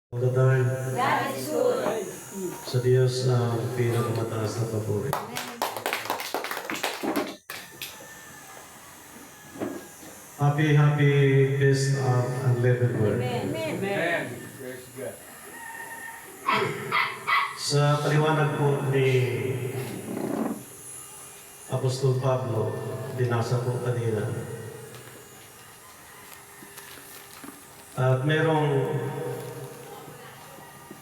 All the time. God is good. Sa Diyos ang pinakamataas na papuri. Happy Feast of Unleavened Word. Amen. Praise God. Sa paliwanag po ni Apostol Pablo, binasa po kanina. At merong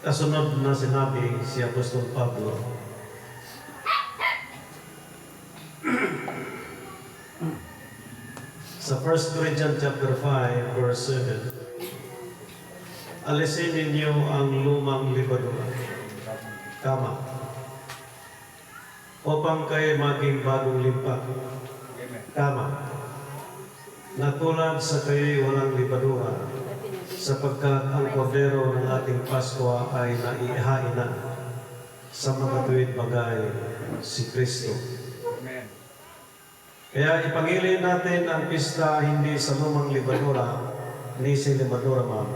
kasunod na sinabi si Apostol Pablo. Sa 1 Corinthians chapter 5, verse 7, alisin ninyo ang lumang libadura, kama, upang kayo maging bagong limpa, Amen. kama, na tulad sa kayo'y walang libadura, sapagkat ang kordero ng ating Pasko ay naihain na sa mga tuwid bagay si Kristo. Amen. Kaya ipangilin natin ang pista hindi sa lumang libadura ni si libadura man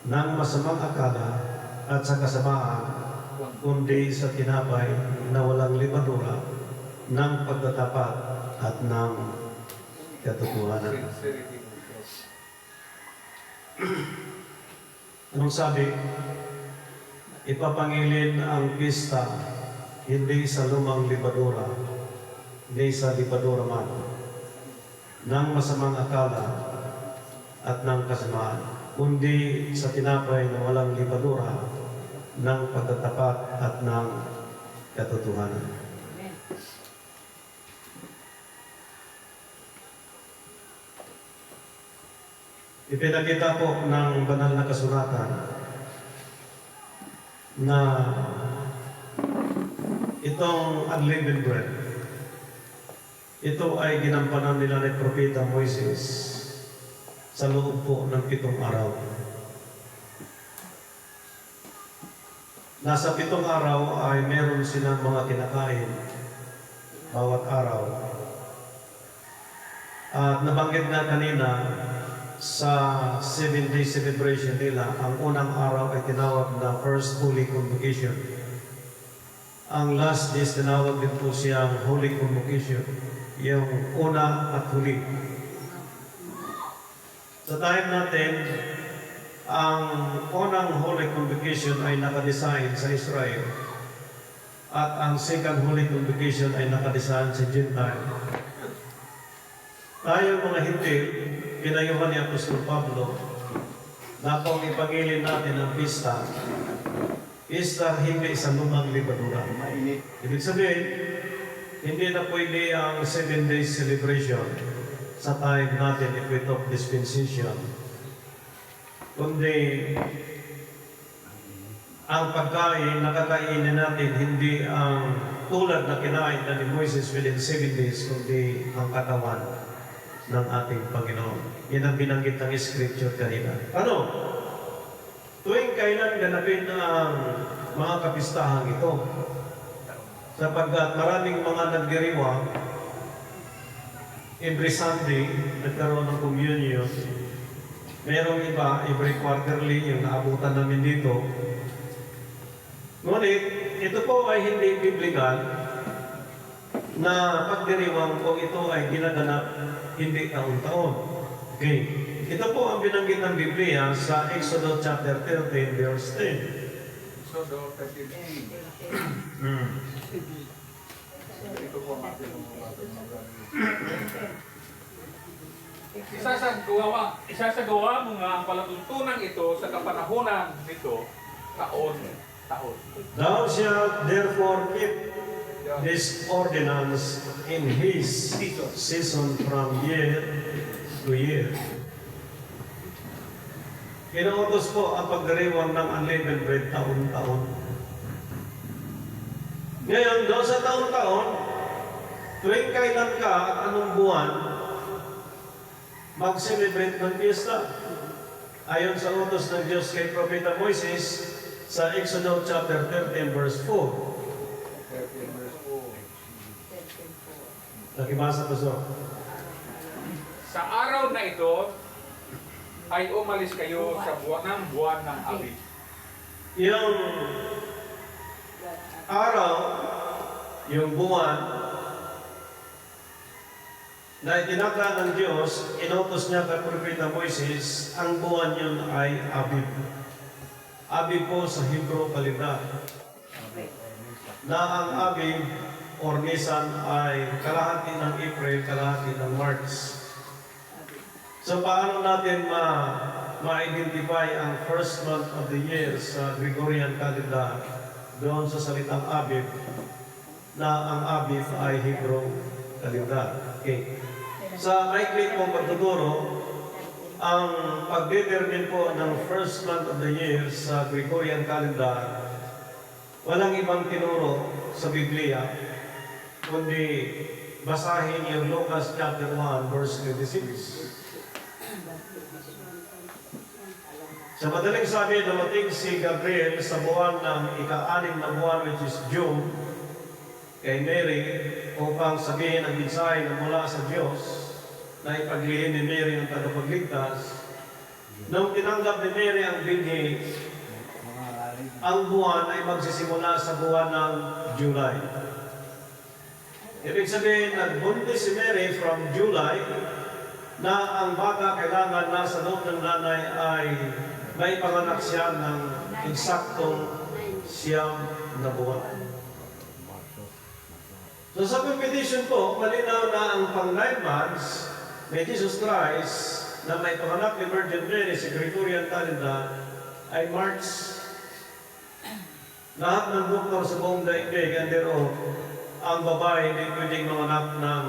ng masamang akala at sa kasamaan, kundi sa tinapay na walang libadura ng pagtatapat at ng katotohanan. Sincerity of God. Anong sabi? Ipapangilin ang pista hindi sa lumang libadura, hindi sa libadura man, ng masamang akala at ng kasamaan, kundi sa tinapay na walang libadura ng pagtatapat at ng katotohanan. Ipinakita po ng banal na kasulatan na itong unleavened bread, ito ay ginampanan nila ni Propeta Moises sa loob po ng 7 araw. Nasa 7 araw ay meron silang mga kinakain bawat araw. At nabanggit na kanina, sa 7-day celebration nila, ang unang araw ay tinawag na First Holy Convocation. Ang last is tinawag din po siyang Holy Convocation, yung una at huli. Sa time natin, ang unang Holy Convocation ay nakadesign sa Israel at ang second Holy Convocation ay nakadesign sa Gentile. Tayo mga Hintil, pinayuhan ni Apostol Pablo na kung ipagilin natin ang pista hindi sa lumang libadura. Mainit. Ibig sabihin, hindi na pwede ang 7 days celebration sa time natin if we talk dispensation. Kundi ang pagkain, nakakainin natin, hindi ang tulad na kinain na ni Moises within 7 days, kundi ang katawan ng ating Panginoon. Yan ang binanggit ng Scripture kanina. Ano? Tuwing kailan ganapin ang mga kapistahang ito? Sapagkat maraming mga nagdiriwang, every Sunday, nagkaroon ng communion. Merong iba, every quarterly, yung naabutan namin dito. Ngunit, ito po ay hindi biblical na pagdiriwang kung ito ay ginaganap hindi taon-taon. Okay. Ito po ang binanggit ng Biblia sa Exodus chapter 13, verse 10. So, do 13. Ito po ang ating Isasagawa mo nga ang palatuntunan ito sa kapanahunan nito taon. Thou shalt therefore keep this ordinance in his season from year to year. Inuutos po ang pagdiriwang ng unleavened bread taon-taon. Ngayon, doon sa taon-taon, tuwing kailan ka at anong buwan, mag-celebrate ng fiesta. Ayon sa utos ng Diyos kay Propeta Moises sa Exodus chapter 13, verse 4. 13 verse 4. Nakibasa po so. Sa araw na ito, ay umalis kayo sa buwan ng Abib. Yung araw, yung buwan, na itinakda ng Diyos, inutos niya kay Propeta Moises, ang buwan yun ay Abib. Abib po sa Hebrew kalendar. Na ang Abib or Nisan ay kalahati ng April, kalahati ng March. So paano natin ma-identify ang first month of the year sa Gregorian calendar doon sa salitang Abib, na ang Abib ay Hebrew calendar. Okay. Sa maikli pong pagtuturo, ang pag-determine po ng first month of the year sa Gregorian calendar, walang ibang tinuro sa Biblia, kundi basahin yung Lucas chapter 1, verse 26. Sa madaling sabi, dumating si Gabriel sa buwan ng ika-6 na buwan, which is June, kay Mary, upang sabihin ang mensahe na mula sa Diyos na ipaglihim ni Mary ang tagapagligtas. Nung tinanggap ni Mary ang binhi, ang buwan ay magsisimula sa buwan ng July. Ibig sabihin, nagbuntis si Mary from July, na ang bata kailangan nasa loob ng nanay ay may panganak siya ng eksaktong 9 na buwan. So sa competition po, malinaw na ang pang 9 months ni Jesus Christ na may panganak ni Virgin Mary sa Gregorian calendar ay March. Lahat ng doktor sa buong daigdig, under oath, ang babae hindi pwedeng manganak ng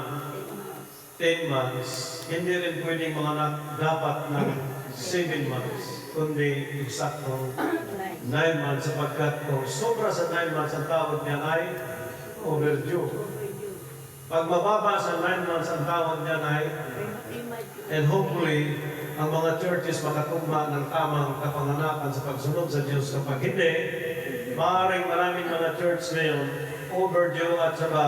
10 months, hindi rin pwedeng manganak dapat ng 7 months, kundi eksaktong 9 months, sapagkat kung sobra sa 9 months ang tawag niya ay overdue. Pag mababa sa 9 months ang tawag niya ay, and hopefully, ang mga churches makatugma ng tamang kapanganakan sa pagsunod sa Diyos. Kapag hindi, maaaring maraming mga church ngayon, overdue at saka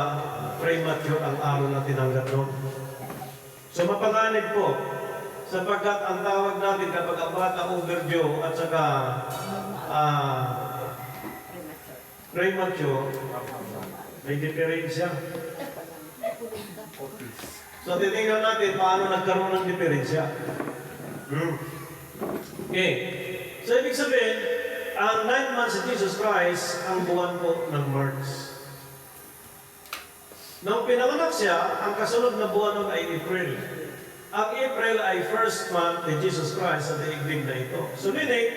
premature ang araw na tinanggap doon. So mapanganib po, sapagkat ang tawag natin kapag ang bata overdue at saka premature, may diferensya. So titingnan natin paano nagkaroon ng diferensya. Okay. So ibig sabihin, ang 9 months si Jesus Christ, ang buwan po ng March. Nung pinanganak siya, ang kasunod na buwan nun ay April. Ang April ay first month ni Jesus Christ sa daigdig na ito. So meaning,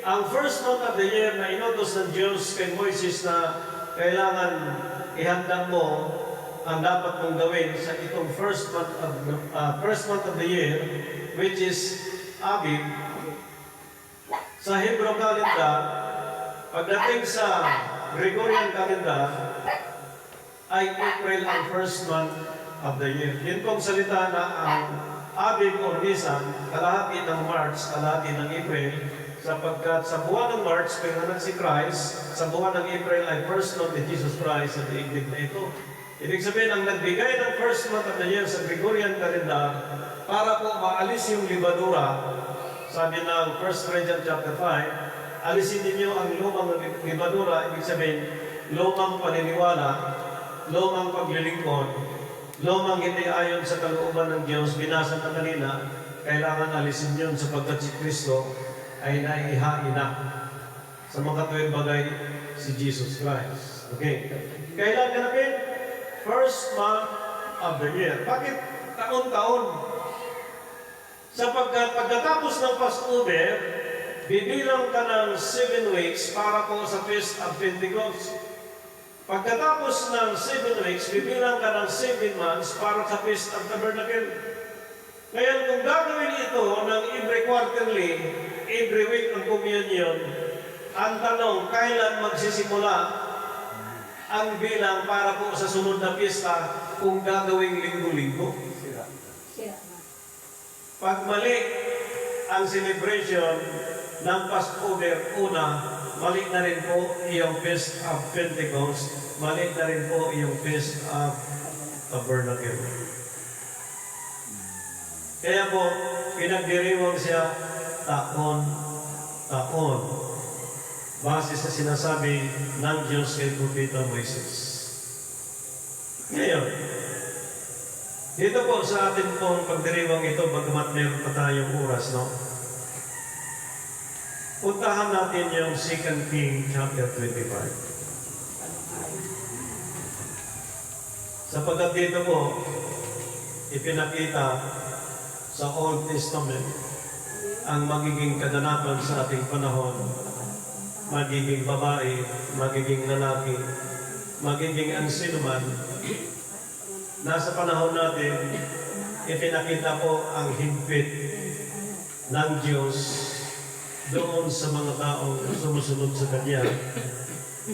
ang first month of the year na inutos ng Diyos kay Moises na kailangan ihanda mo ang dapat mong gawin sa itong first month of the year, which is Abib. Sa Hebrew calendar, pagdating sa Gregorian calendar, ay April ang first month of the year. Yun pong salita na ang Abib o Nisan, kalahati ng March, kalahati ng April, sapagkat sa buwan ng March, pinanganak si Christ, sa buwan ng April ay first month ni Jesus Christ sa daigdig na ito. Ibig sabihin, ang nagbigay ng first month of the year sa Gregorian calendar para po maalis yung libadura, sabi ng 1 Corinthians chapter 5, alisin ninyo ang lumang libadura, ibig sabihin, lumang paniniwala, lumang paglilingkod, lumang hindi ayon sa kalooban ng Diyos, binasa na kanina, kailangan alisin yun sapagkat si Kristo ay naihain na sa mga tuwing bagay si Jesus Christ. Okay. Kailan ganapin? First month of the year. Bakit taon-taon? Sapagkat pagkatapos ng Passover, bibilang ka ng 7 weeks para po sa Feast of Pentecost. Pagkatapos ng 7 weeks, bibilang ka ng 7 months para sa Feast of Tabernacle. Kaya kung gagawin ito ng every quarterly, every week ng communion, ang tanong, kailan magsisimula ang bilang para po sa sunod na piyesta kung gagawing linggo-linggo? Pag mali ang celebration ng Passover, una, mali na rin po yung Feast of Pentecost, mali na rin po yung Feast of Tabernacle. Kaya po, pinagdiriwang siya taon. Base sa sinasabi ng Diyos kay Propeta Moises. Ngayon, dito po sa atin pong pagdiriwang ito, bagamat meron pa tayong oras, no? Puntahan natin yung 2 King chapter 25. Sapagkat dito po, ipinakita sa Old Testament ang magiging kaganapan sa ating panahon, magiging babae, magiging lalaki, magiging ang sinuman. Nasa panahon natin, ipinakita po ang higpit ng Diyos doon sa mga taong sumusunod sa Kanya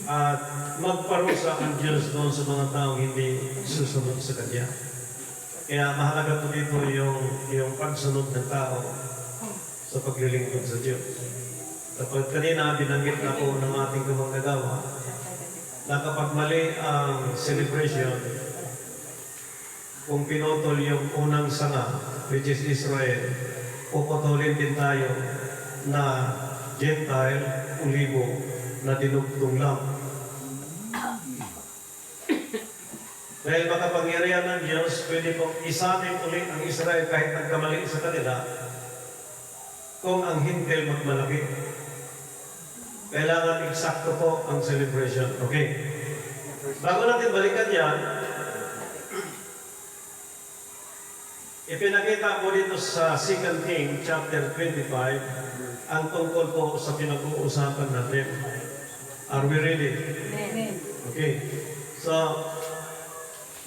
at magparusa ang Diyos doon sa mga taong hindi susunod sa Kanya. Kaya mahalaga po dito yung pagsunod ng tao sa paglilingkod sa Diyos. Kapag kanina binanggit na po ng ating kumagagawa na kapag mali ang celebration, kung pinutol yung unang sanga, which is Israel, puputulin din tayo na Gentile, ulibo, na dinugtong lang. Dahil makapangyarihan ng Diyos, pwede pong isanin ulit ang Israel kahit nagkamali sa kanila kung ang Hintil magmalaki. Kailangan eksakto po ang celebration. Okay. Bago natin balikan yan, ipinakita po dito sa 2 King chapter 25 ang tungkol po sa pinag-uusapan natin. Are we ready? Amen. Okay. So,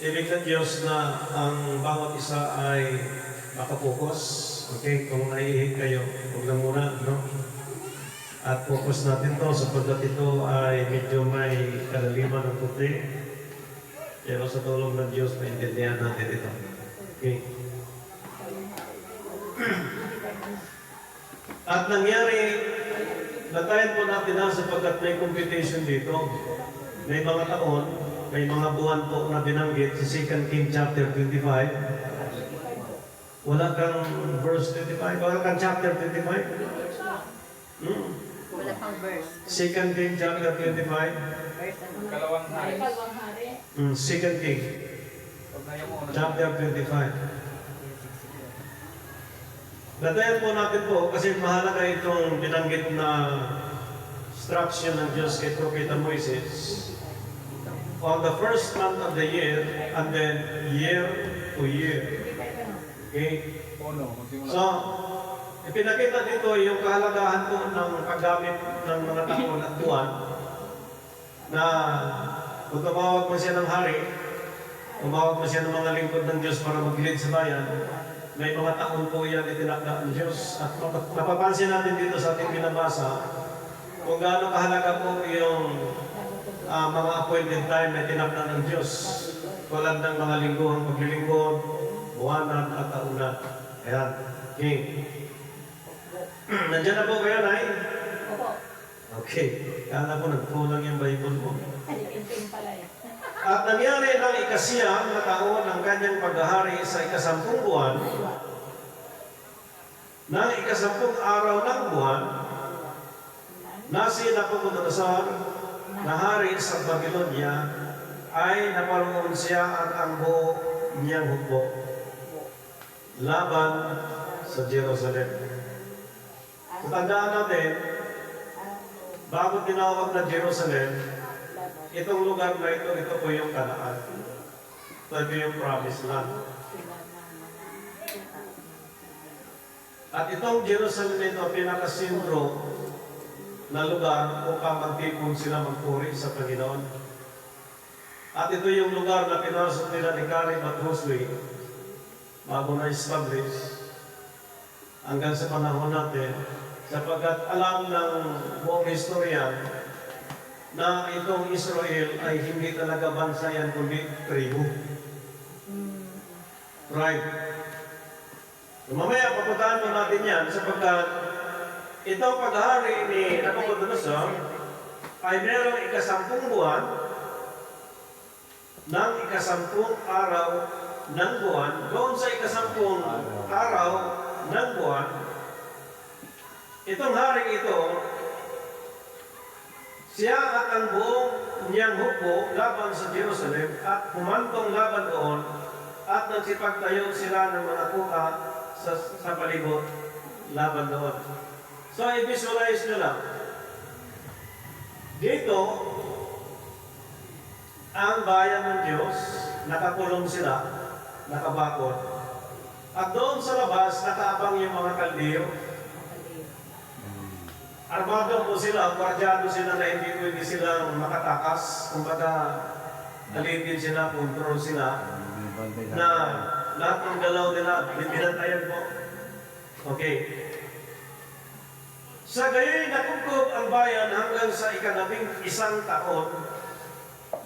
ibig ng Diyos na ang bawat isa ay makapokus. Okay, kung naiihig kayo, huwag na muna, no? At focus natin to sapagkat ito ay medyo may kalaliman ng puti. Pero sa tulong ng Diyos, maintindihan natin ito. Okay. At nangyari, natayin po natin na sapagkat may competition dito. May mga taon, may mga buwan po na binanggit sa 2 King chapter 25. Wala kang verse 25? Wala kang chapter 25? Wala pang verse. 2 King chapter 25? Verse ano? Kalawang hari. Kalawang hari. 2 King Huwag na yung una. chapter 25. Natayan po natin po kasi mahalaga itong binanggit na instruction ng Diyos kay Propeta Moises. On the first month of the year, and then year to year. Okay? Uno, magsimula. So, ipinakita dito yung kahalagahan po ng paggamit ng mga taon at buwan na kung tumawag mo siya ng hari, tumawag mo siya ng mga lingkod ng Diyos para mag-lead sa bayan, may mga taon po yan itinakda ng Diyos. At napapansin natin dito sa ating binabasa kung gaano kahalaga po yung mga appointed time na itinakda ng Diyos. Tulad ng mga lingguhang paglilingkod, buwanan at taunan. Ayan. Okay. Nandiyan na po kayo, Nay? Opo. Okay. Kala ko nagkulang yung Bible mo. Alipinting pala yan. At nangyari ng ikasiyam na taon ng kanyang paghahari sa ikasampung buwan, ng ikasampung araw ng buwan, na si Nabucodonosor na hari sa Babylonia, ay naparoon siya at ang buo niyang hukbo laban sa Jerusalem. Kung tandaan natin, bago tinawag na Jerusalem, itong lugar na ito po yung Kanaan. Ito yung promised land. At itong Jerusalem ito, pinakasentro na lugar upang magtipon sila magpuri sa Panginoon. At ito yung lugar na pinasok nila ni Caleb at Joshua bago na-establish hanggang sa panahon natin, sapagkat alam ng buong historian na itong Israel ay hindi talaga bansa yan, kundi tribu. Right. So, mamaya, papuntahan mo natin yan sapagkat itong paghahari ni Nabucodonosor ay merong ikasampung buwan ng ikasampung araw ng buwan. Doon sa ikasampung araw ng buwan, itong haring ito, siya at ang buong niyang hukbo laban sa Jerusalem at humantong laban doon at nagsipagtayo sila ng mga kuha sa palibot laban doon. So, i-visualize nyo lang. Dito, ang bayan ng Diyos, nakakulong sila, nakabakod. At doon sa labas, nakaabang yung mga kaldiyo. Armado po sila, guardyado sila na hindi pwede silang makatakas. Kumbaga, alipin sila, control sila, na lahat ng galaw nila, binantayan po. Okay. Sa gayoy, nakugkob ang bayan hanggang sa ika-11 taon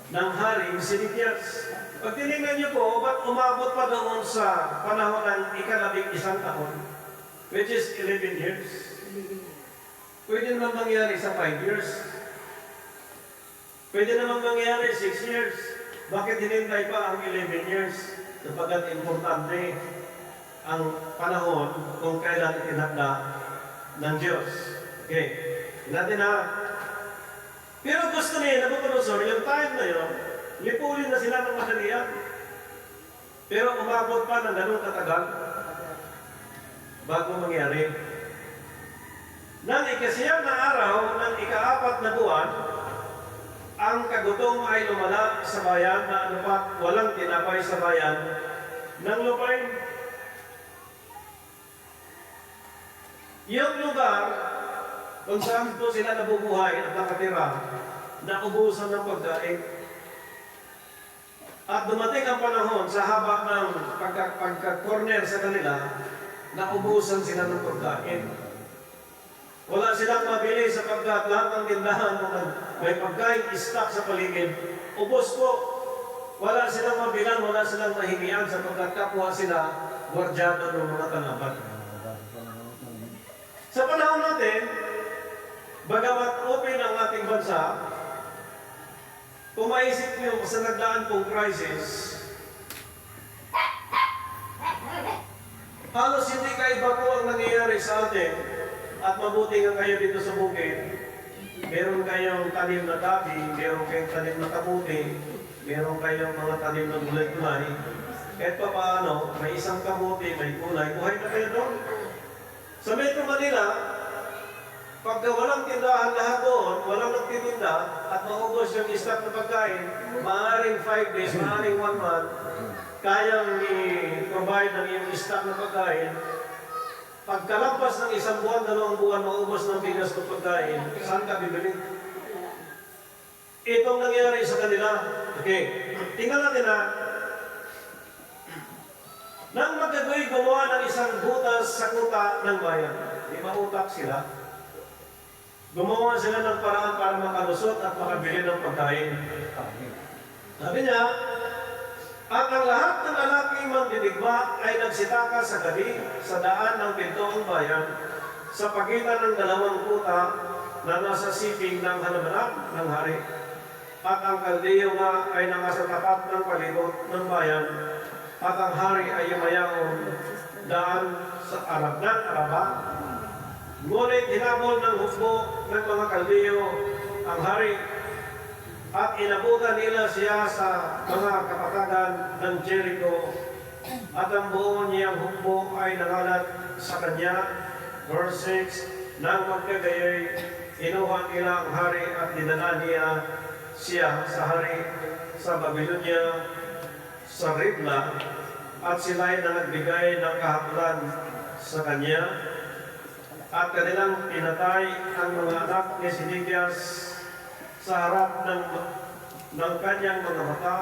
ng haring Sinikyas. Pag tinignan niyo po, ba't umabot pa doon sa panahon ng ika-11 taon, which is 11 years? Pwede naman mangyari sa 5 years. Pwede naman mangyari 6 years. Bakit hinintay pa ang 11 years? Sapagkat importante ang panahon kung kailan itinakda ng Diyos. Okay. Natin na. Pero gusto niya, Nabucodonosor, yung time na yun, lipulin na sila ng madalian. Pero umabot pa ng ganun katagal bago mangyari. Nang ikasiyam na araw ng ika-4 na buwan, ang kagutom ay lumala sa bayan na anupat walang tinapay sa bayan ng lupain. Yung lugar kung saan ito sila nabubuhay at nakatira, naubusan ng pagkain. At dumating ang panahon sa haba ng pagka-corner sa kanila, naubusan sila ng pagkain. Wala silang mabili sapagkat lahat ng tindahan may pagkain stock sa paligid. Ubos po. Wala silang mabilang, wala silang mahingian sapagkat kapwa sila guardyado ng mga kalaban. Sa panahon natin, bagamat open ang ating bansa, kung maisip niyo sa nagdaan pong crisis, halos hindi kaiba po ang nangyayari sa atin. At mabuti nga kayo dito sa bukid, meron kayong tanim na gabi, meron kayong tanim na kamuti, meron kayong mga tanim na gulay-gulay. Kahit pa paano, may isang kamuti, may gulay, buhay na kayo doon. Sa Metro Manila, pagka walang tindahan lahat doon, walang nagtitinda, at maubos yung stock na pagkain, maaaring 5 days, maaaring 1 month, kayang i-provide ng iyong stock na pagkain. Pagkalampas ng 1 buwan, 2 buwan, maubos ng bigas ng pagkain, saan ka bibili? Itong nangyari sa kanila. Okay, tingnan natin na. Nang magagawa gumawa ng isang butas sa kuta ng bayan, di mautak sila. Gumawa sila ng paraan para makalusot at makabili ng pagkain. Sabi niya, at ang lahat ng lalaking mandidigma ay nagsitaka sa gabi sa daan ng pintong bayan sa pagitan ng 2 kuta na nasa siping ng halaman ng hari. At ang kaldeyo nga ay nasa tapat ng palibot ng bayan at ang hari ay yumayaon daan sa Arab ng Araba. Ngunit hinabol ng hukbo ng mga kaldeyo ang hari at inabutan nila siya sa mga kapatagan ng Jericho at ang buong niyang hukbo ay nangalat sa kanya. Verse 6, nang magkagayoy, inuha nila ang hari at dinala niya siya sa hari sa Babylonia sa Ribla at sila ay nagbigay ng kahaplan sa kanya at kanilang pinatay ang mga anak ni Sinikyas sa harap ng kanyang mga mata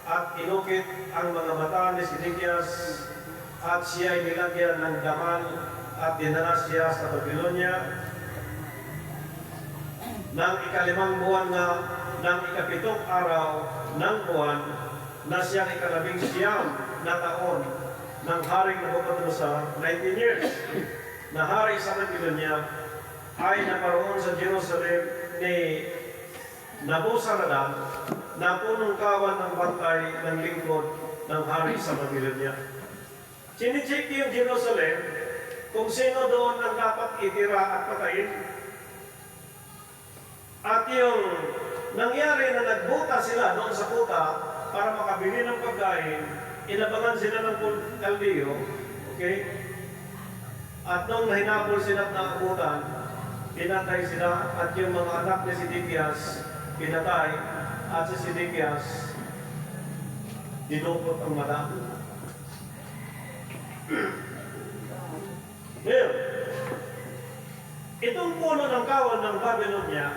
at inukit ang mga mata ni Sinikyas at siya ay nilagyan ng daman at dinala siya sa Babylonia. Nang ika-5 buwan nga ng ika-7 araw ng buwan na siyang ika-19 na taon ng haring Nabucodonosor, 19 years, na hari sa Babylonia ay naparoon sa Jerusalem ni Nabuzaradan na punong kawan ng bantay ng lingkod ng hari sa Babylonia. Chinicheck yung Jerusalem kung sino doon ang dapat itira at patayin. At yung nangyari na nagbuta sila doon sa kuta para makabili ng pagkain, inabangan sila ng kaldiyo, okay? At nung nahinapol sila at nakabutan, pinatay sila at yung mga anak ni Sidikias pinatay at si Sidikias dinukot ang mata. Ngayon, itong puno ng kawal ng Babylonia,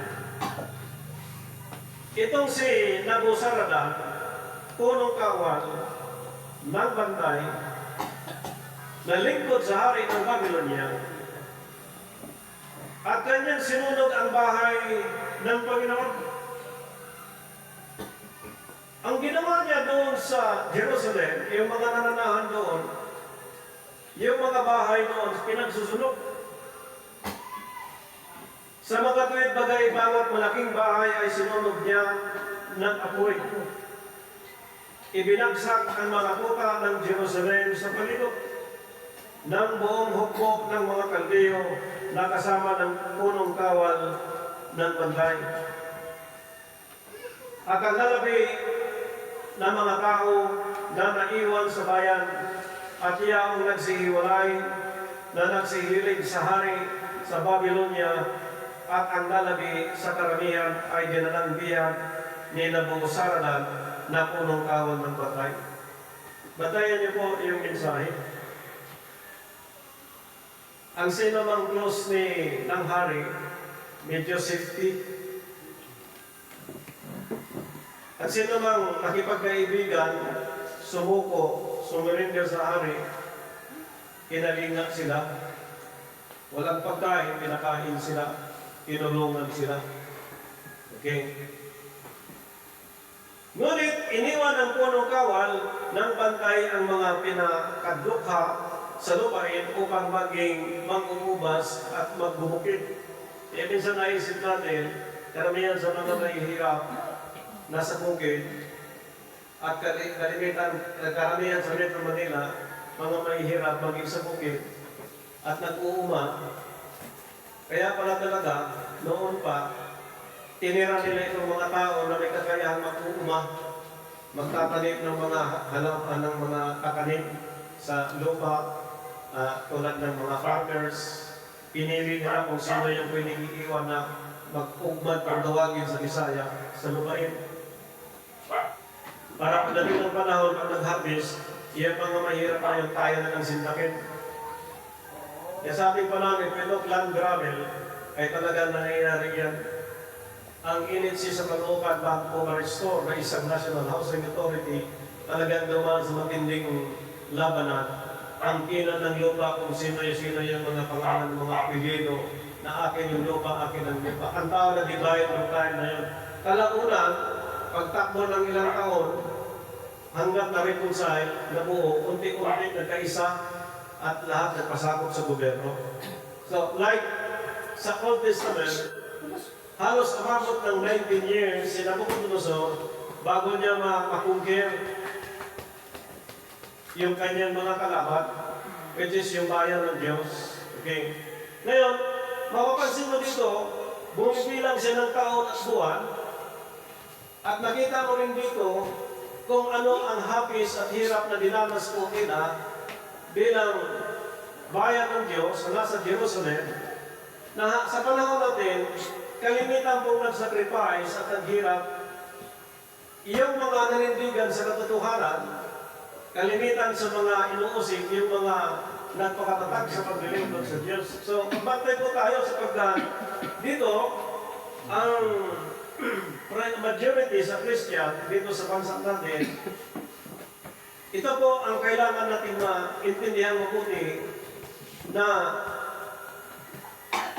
itong si Nabuzaradan, punong kawal ng bantay, na lingkod sa hari ng Babylonia, at kanyang sinunog ang bahay ng Panginoon. Ang ginawa niya doon sa Jerusalem, yung mga nananahan doon, yung mga bahay doon, pinagsusunog. Sa mga tuwid bagay, bawat malaking bahay ay sinunog niya ng apoy. Ibinagsak ang mga kuta ng Jerusalem sa palibot ng buong hukbok ng mga Kaldeo na kasama ng punong kawal ng bantay. At ang lalabi ng mga tao na naiwan sa bayan at iya ang nagsihiwalay na nagsihilig sa hari sa Babylonia at ang lalabi sa karamihan ay dinalang biyag ni Nabuzaradan na punong kawal ng bantay. Batayan niyo po yung mensahe. Ang sino mang close ng hari, medyo safety. At sino mang nakipagkaibigan, sumuko, sumurinder sa hari, kinalinga sila. Walang pagkain, pinakain sila, tinulungan sila. Okay? Ngunit iniwan ng punong kawal ng bantay ang mga pinakadlukha sa lupain upang maging mag-uubas at magbubukid. Kaya minsan naisip natin, karamihan sa mga nahihirap nasa bukid at karamihan sa Metro Manila, mga mahihirap maging sa bukid at nag-uuma. Kaya pala talaga, noon pa, tinira nila itong mga tao na may kakayahang mag-uuma, magtatanim ng mga halaman ng mga takanim sa lupa, tulad ng mga farmers. Pinili nila kung sino yung pwedeng iiwan na mag-ugmad kung tawagin sa Bisaya sa lupain. Para pagdating ng panahon pag nag-harvest, iyan mga mahirap na yung tayo na ng sintakin. Kaya sa ating panahon, ito land gravel ay talagang nangyayari yan. Ang NHC sa Caloocan bago ma-restore na isang National Housing Authority, talagang dumaan sa matinding labanan. Ang kinan ng lupa kung sino yung mga pangalan ng mga apelyido na akin yung lupa, akin ang lupa. Ang tao na divide ng time na yun. Kalaunan, pagtakbo ng ilang taon, hanggang na-reconcile, nabuo, unti-unti nagkaisa at lahat nagpasakop sa gobyerno. So, like sa Old Testament, halos umabot ng 19 years si Nabucodonosor bago niya makungkir yung kanyang mga kalaban, which is yung bayan ng Diyos. Okay? Ngayon, mapapansin mo dito, bumibilang siya ng taon at buwan, at nakita mo rin dito kung ano ang hapis at hirap na dinanas po nila bilang bayan ng Diyos na nasa Jerusalem, na sa panahon natin, kalimitan pong nag-sacrifice at naghirap, yung mga nanindigan sa katotohanan, kalimitan sa mga inuusig, yung mga nagpakatatag sa paglilingkod sa Diyos. So, bantay po tayo sapagkat dito, ang majority sa Christian dito sa bansa natin, ito po ang kailangan natin maintindihan mabuti na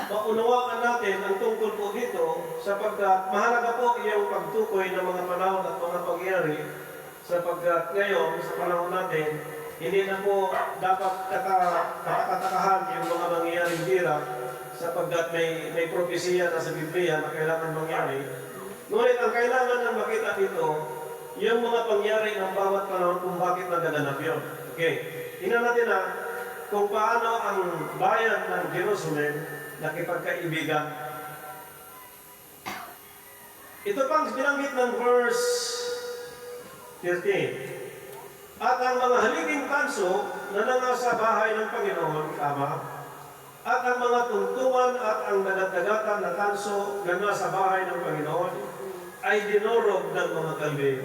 maunawaan natin ang tungkol po dito sapagkat mahalaga po yung pagtukoy ng mga panahon at mga pangyayari sapagkat ngayon sa panahon natin hindi na po dapat katakatakahan yung mga mangyayaring hirap sapagkat may propesiya na sa Biblia na kailangan mangyari. Ngunit ang kailangan na makita dito, yung mga pangyari ng bawat panahon kung bakit nagaganap yun. Okay, tingnan natin kung paano ang bayan ng Jerusalem nakipagkaibigan. Ito pang binanggit ng verse 13. At ang mga haliging tanso na nangasa bahay ng Panginoon, at ang mga tungtungan at ang nadagdagatan na tanso na nasa bahay ng Panginoon ay dinurog ng mga Kaldeyo.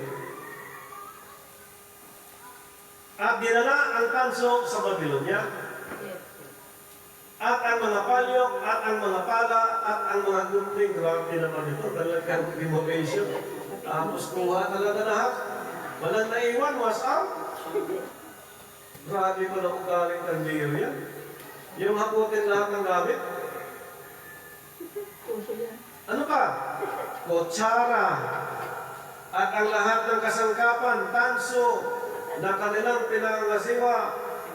At dinala ang tanso sa Babylonia, at ang mga palyok, at ang mga pala, at ang mga gunting. Grabe naman ito, talagang renovation. Tapos kuha talaga lahat. Walang naiwan, was out. Grabe mo na kung galing Kaldeyo yan. Yung haputin lahat ng gamit. Ano pa? Kutsara. At ang lahat ng kasangkapan, tanso, na kanilang pinangasiwa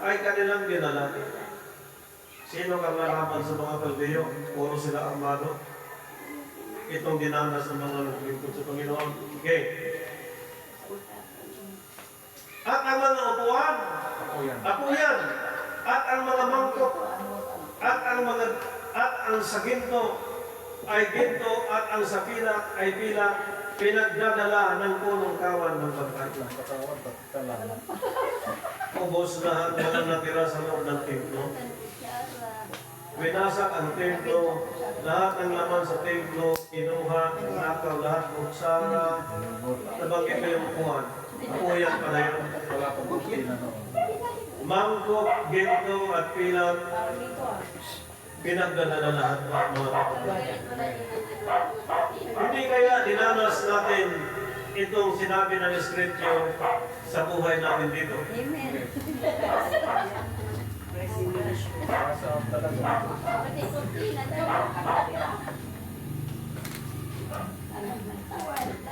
ay kanilang dinala. Sino kang lalaban sa mga Kaldeyo? Puro sila armado. Itong dinanas ng mga naglingkod sa Panginoon. Okay. At ang mga upuan, apuyan, at ang mga mangkok, at ang sa ginto ay ginto, at ang sa pilak ay pilak, pinagdadala ng punong kawan ng pagkain. Ubos lahat mga natira sa loob ng templo. Winasak ang templo, lahat ng laman sa templo, kinuha, nakaw lahat, kutsara, nabanggit ko yung upuan. Apuyan pa na yun. Mangkok, ginto, at pilak, pinagdadala lahat mga kapatid. Hindi kaya dinanas natin itong sinabi ng Scripture sa buhay natin dito? Amen.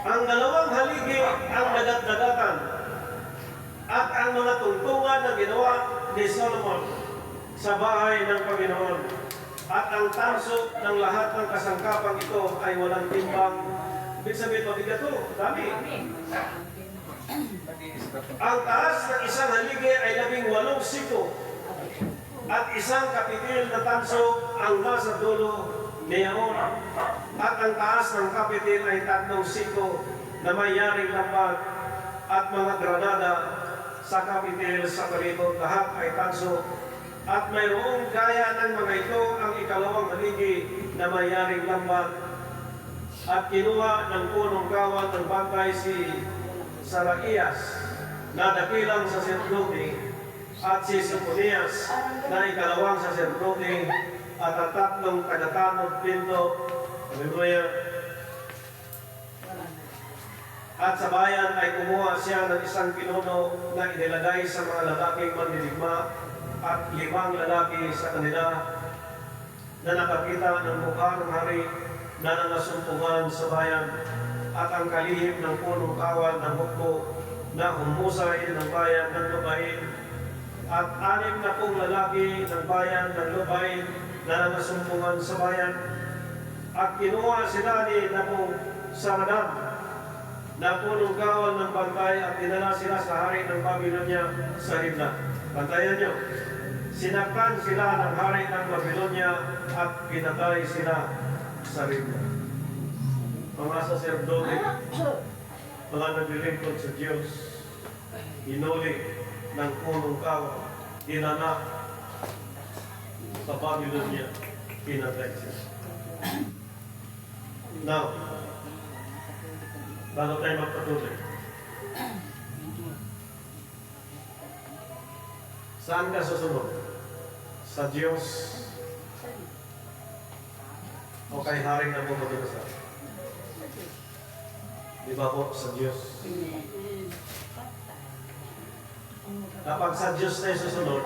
Ang dalawang haligi ang nagatnagatan at ang mga tungtungan na ginawa ni Solomon sa bahay ng Panginoon. At ang tanso ng lahat ng kasangkapang ito ay walang timbang. Ibig sabihin, mabigat ito. Dami. Ang taas ng isang haligi ay 18 siko. At isang kapitil na tanso ang nasa dulo niyaon. At ang taas ng kapitil ay 3 siko na may yaring lampag at mga granada sa kapitil sa palibot. Lahat ay tanso. At mayroong gaya ng mga ito ang ikalawang haligi na may yaring lampag. At kinuha ng punong kawan ng bangkay si Saraías na dakilang saserdote at si Soponias na ikalawang saserdote at ang 3 tagatanod pinto. Hallelujah. At sa bayan ay kumuha siya ng isang pinuno na inilagay sa mga lalaking manliligma at 5 lalaki sa kanila na nakakita ng mukha ng hari na nangasumpungan sa bayan at ang kalihim ng punong kawan ng hukbo na humusay ng bayan ng lupain at 60 lalaki ng bayan ng lupain na nangasumpungan sa bayan at kinuha sila ni Nabuzaradán na punong kawan ng bantay at dinala sila sa hari ng Babylonia sa Ribla. Bantayan nyo. Sinaktan sila ng hari ng Babylonia at pinatay sila sa Ribla. Mga saserdote, mga naglilingkod sa Diyos, hinuli ng punong kawan, dinala sa Babylonia, pinatay sila. Now, bago tayo magpatuloy, saan ka susunod? Sa Diyos o kay Haring Nabucodonosor? Di ba po sa Diyos? Kapag sa Diyos tayo susunod,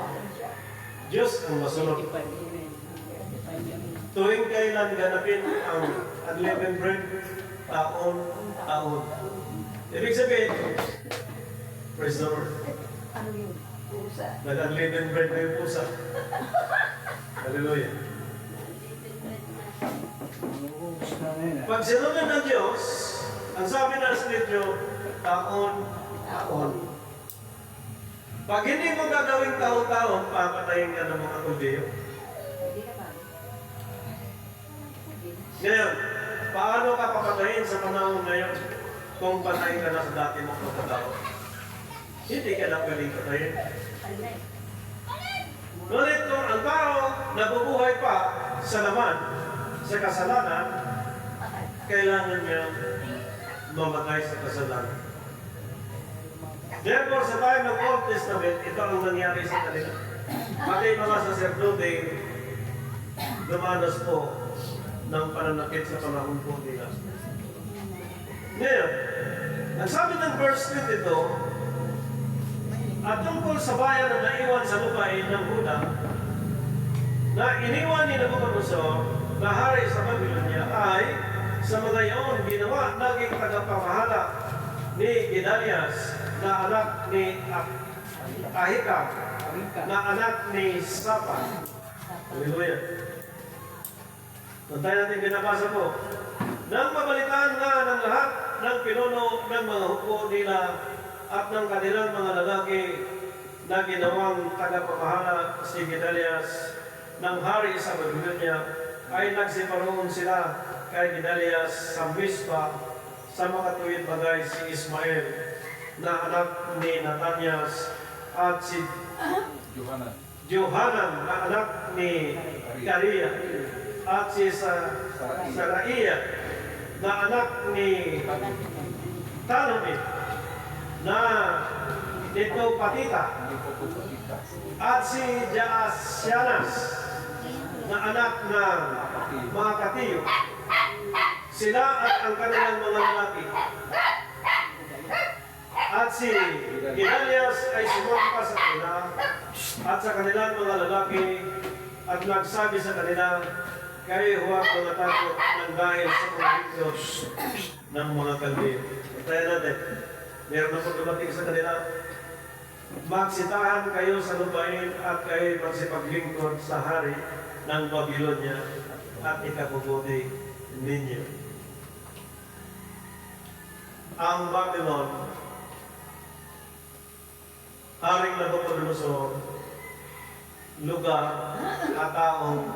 Diyos ang masunod. Tuwing kailan ganapin ang unleavened bread, taon. Ibig sabihin, praise the Lord. Ano yun? Pusa. Nag-unleavened bread na yung pusa. Hallelujah. Pag sinunod ng Diyos, ang sabi ng Scripture, taon. Pag hindi mo gagawing taon-taon, papatayin ka ng mga Kuldiyo. Hindi naman. Hindi na. Ngayon, paano ka papatayin sa panahon ngayon kung patayin ka na sa dati mong pagkatao? Hindi ka na pwedeng patayin. Ano na eh. Ngunit kung ang tao nabubuhay pa sa laman, sa kasalanan, Patay. kailangan niya mamatay sa kasalanan. Therefore, sa time ng Old Testament, ito ang nangyari sa kanila. Pati mga saserdote, dumanas po ng pananakit sa panahon po nila. Ngayon, ang sabi ng verse 22, at tungkol sa bayan na naiwan sa lupain ng Huda, na iniwan ni Nabucodonosor na hari sa Babylonia ay sa mga iyon ginawa naging tagapamahala ni Gedalias na anak ni Ahikam, na anak ni Safan. Hallelujah. Tantay natin binabasa po. Nang mabalitaan nga ng lahat ng pinuno ng mga hukbo nila at ng kanilang mga lalaki na ginawang tagapamahala si Gedalias ng hari sa Babylonia, ay nagsiparoon sila kay Gedalias sa Mispa sa makatuwid bagay si Ismael na anak ni Natanyas at si Johanan na anak ni Karia at si Saraiya na anak ni Tanumit na nito Patita at si Jaasyanas na anak ng mga Katiyo. Sila at ang kanilang mga lalaki. At si Gedalias ay sumampa sa kanila at sa kanilang mga lalaki at nagsabi sa kanila, kayo huwag mga takot ng dahil sa mga Diyos ng mga Kaldiyo. Tayo natin, meron na po dumating sa kanila, magsitahan kayo sa lupain at kayo magsipaglingkod sa hari ng Babylonia at ikabubuti ninyo. Ang Babylon, haring Nabucodonosor, lugar at taong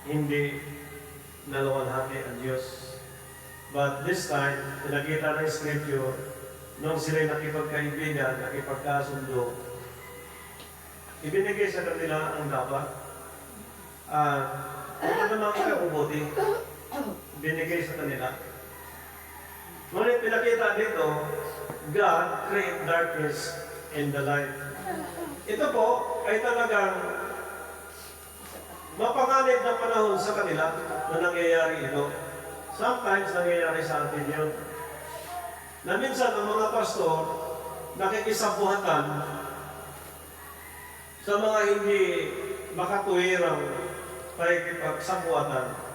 hindi naluwalhati ang Diyos. But this time, pinakita ng Scripture, nung sila'y nakipagkaibigan, nakipagkasundo, ibinigay sa kanila ang dapat. Ito namang ikabubuti, binigay sa kanila. Ngunit pinakita dito, God create darkness in the light. Ito po ay talagang mapanganib na panahon sa kanila na nangyayari ito. Sometimes nangyayari sa atin yun. Na minsan ang mga pastor nakikisabuhatan sa mga hindi makatuwirang pakikipagsabuhatan.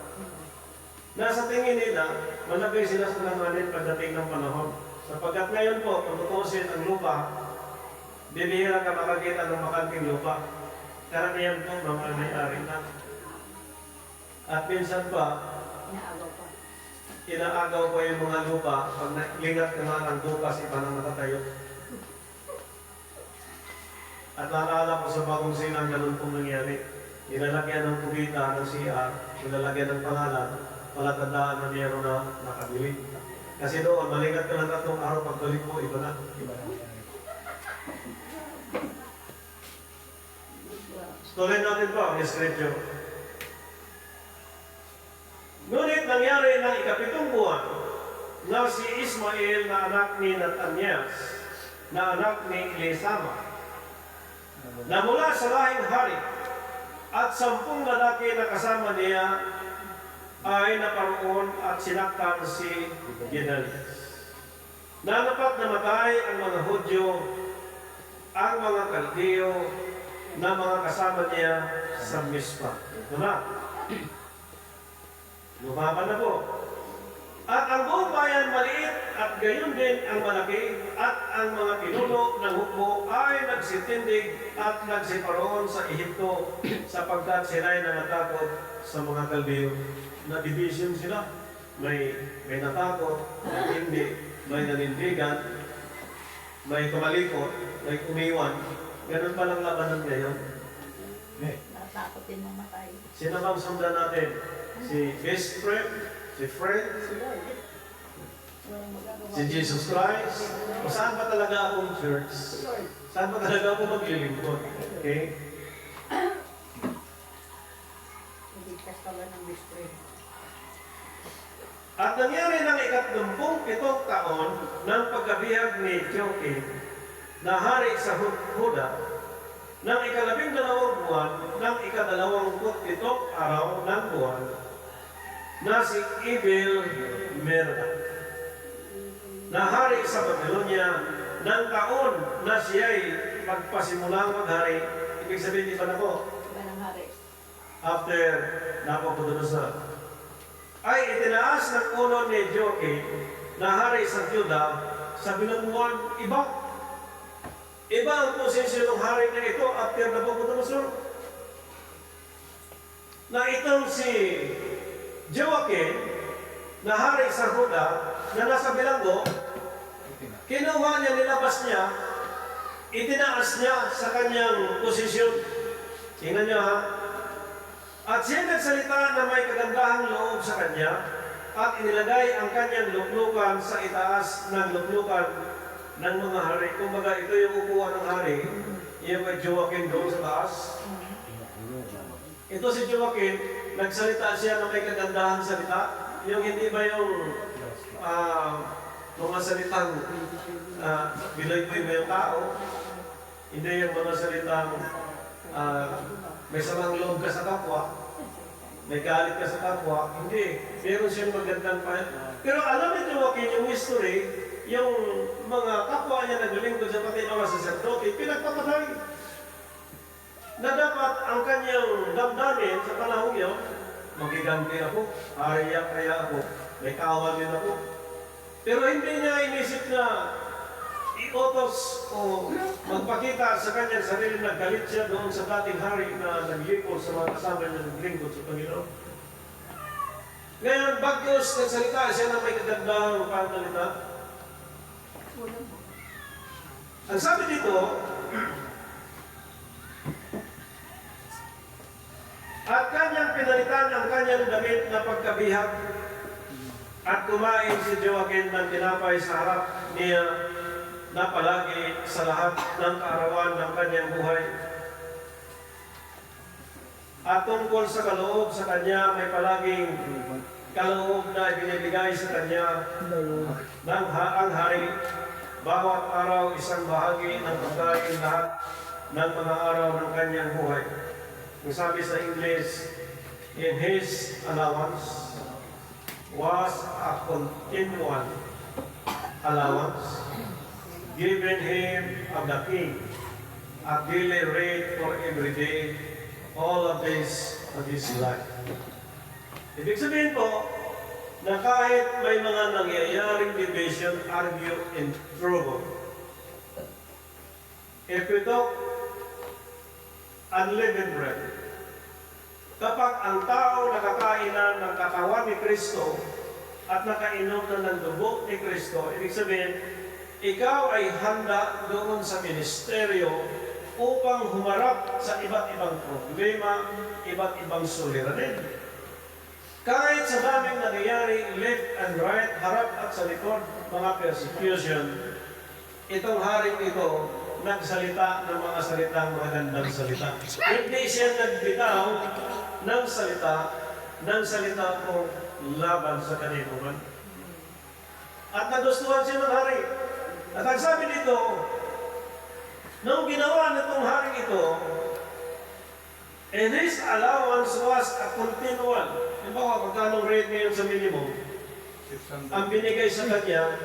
Nasa tingin nila, malagay sila sa langanin pagdating ng panahon. Sapagkat ngayon po, kung tutusin ang lupa, bibihira ka makakita ng makanting lupa. Karamihan po mga may-ari na. At minsan pa, Inaagaw pa. inaagaw po yung mga lupa pag lingat ka nga ng bukas, iba nang nakatayo. At naalala ko sa bagong sinang ganun pong nangyari. Ilalagyan ng kubita ng CR, ilalagyan ng pangalan, palatandaan na mayroon na nakabili. Kasi doon, malingat ka ng 3 araw, pagbalik mo, iba na. Tuloy natin po ang scripture. Ngunit nangyari ng 7 buwan na si Ismael na anak ni Natanyas, na anak ni Elisama, na mula sa lahing hari at 10 lalaki na kasama niya ay naparoon at sinaktan si Gedalias. Nanapat na matay ang mga Hudyo, ang mga Kaldiyo, na mga kasama niya sa Mispa. Ito na. Lumaban na po. At ang buong bayan maliit at gayon din ang malaki at ang mga pinuno ng hukbo ay nagsitindig at nagsiparoon sa Ehipto sapagkat sila'y nangatakot sa mga Kaldiyo. Na-division sila. May natakot, may hindi, may nanindigan, may tumalikot, like umiwan. Ganun palang labanan ngayon. Natakot din mamatay. Sino bang sundan natin? Si best friend? Si friend? Si Lord. Walang magagawa. Si Jesus Christ? O saan ba talaga akong church? Si Lord. Saan ba talaga ako maglilingkod? Okay? Iligtas ka ba ng best friend? At nangyari ng 37 taon ng pagkabihag ni Joachim na hari sa Huda ng 12 buwan ng 27 araw ng buwan na si Evil Merodach na hari sa Babylonia ng taon na siya'y magpasimulang maghari. Ibig sabihin, di ba na po? Iba ng hari. After Nabucodonosor ay itinaas ng uno ni Joachim na hari sa Juda sa bilangguan iba. Iba ang posisyon ng hari na ito after Nabucodonosor. Na itong si Joachim na hari sa Juda na nasa bilanggo, kinuha niya, nilabas niya, itinaas niya sa kanyang posisyon. Tingnan niyo ha. At siya nagsalita na may kagandahang loob sa kanya at inilagay ang kanyang luklukan sa itaas ng luklukan ng mga hari. Kumbaga, ito yung upuan ng hari. Yung kay Joachim doon sa taas. Ito si Joachim, nagsalita siya na may kagandahang salita. Yung hindi ba yung mga salitang biloy-boy mo yung tao. Hindi yung mga salitang may samang loob ka sa kapwa, may galit ka sa kapwa, hindi. Meron siyang magandang pa. Pero alam niyo, Joachim, yung history, yung mga kapwa niya naglilingkod sa pati mga saserdote, pinagpapatay. Na dapat ang kanyang damdamin sa panahon yun, magiganti ako, hariya kaya ako, may kawan din ako. Pero hindi niya inisip na i-otos o magpakita sa kanyang sarili na galit siya doon sa dating hari na naglingkod sa mga kasama niya naglingkod sa Panginoon. Ngayon, bagos nagsalita siya na may kagandahang pantalita. Ang sabi dito, at kanyang pinalitan ang kanyang damit na pagkabihag at kumain si Joachim ng tinapay sa harap niya na palagi sa lahat ng kaarawan ng kanyang buhay. At tungkol sa kaloob sa kanya, may palaging kaloob na ibinibigay sa kanya ng ang hari. Bawat araw isang bahagi ng pagkain lahat ng mga araw ng kanyang buhay. Ang sabi sa English, in his allowance was a continual allowance given him of the king, a daily rate for every day, all of this of his life. Ibig sabihin po, na kahit may mga nangyayaring division, argue, and trouble, if we talk unleavened bread, kapag ang tao nakakain na ng katawan ni Kristo at nakainom na ng dugo ni Kristo, ibig sabihin, ikaw ay handa doon sa ministeryo upang humarap sa iba't ibang problema, iba't ibang suliranin. Kahit sa daming nangyayari left and right, harap at sa likod, mga persecution, itong haring ito nagsalita ng mga salitang magandang salita. Hindi siya nagbitaw ng salita kung laban sa kaniluman. At nagustuhan siya ng hari. At ang sabi dito, nung ginawa nitong haring ito, and his allowance was a continual. Halimbawa, magkano rate ngayon sa minimum? Ang binigay sa kanya,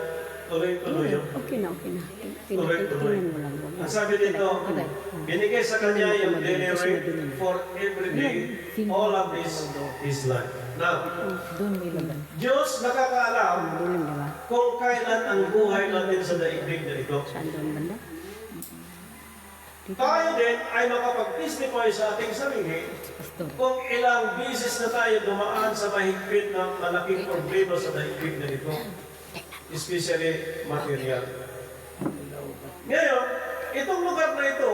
tuloy-tuloy yun. Okay na. Tuloy-tuloy. Tingnan mo lang. Ang sabi dito, binigay sa kanya yung daily rate for every day, all of this is life. Now, Doon may laban. Diyos nakakaalam Doon lang, diba? kung kailan ang buhay natin sa daigdig na ito. Saan doon banda? Tayo din ay makapag-testify sa ating sarili Pastor. kung ilang bisis na tayo dumaan sa mahigpit ng malaking problema sa daigdig na ito. Especially material. Ngayon, itong lugar na ito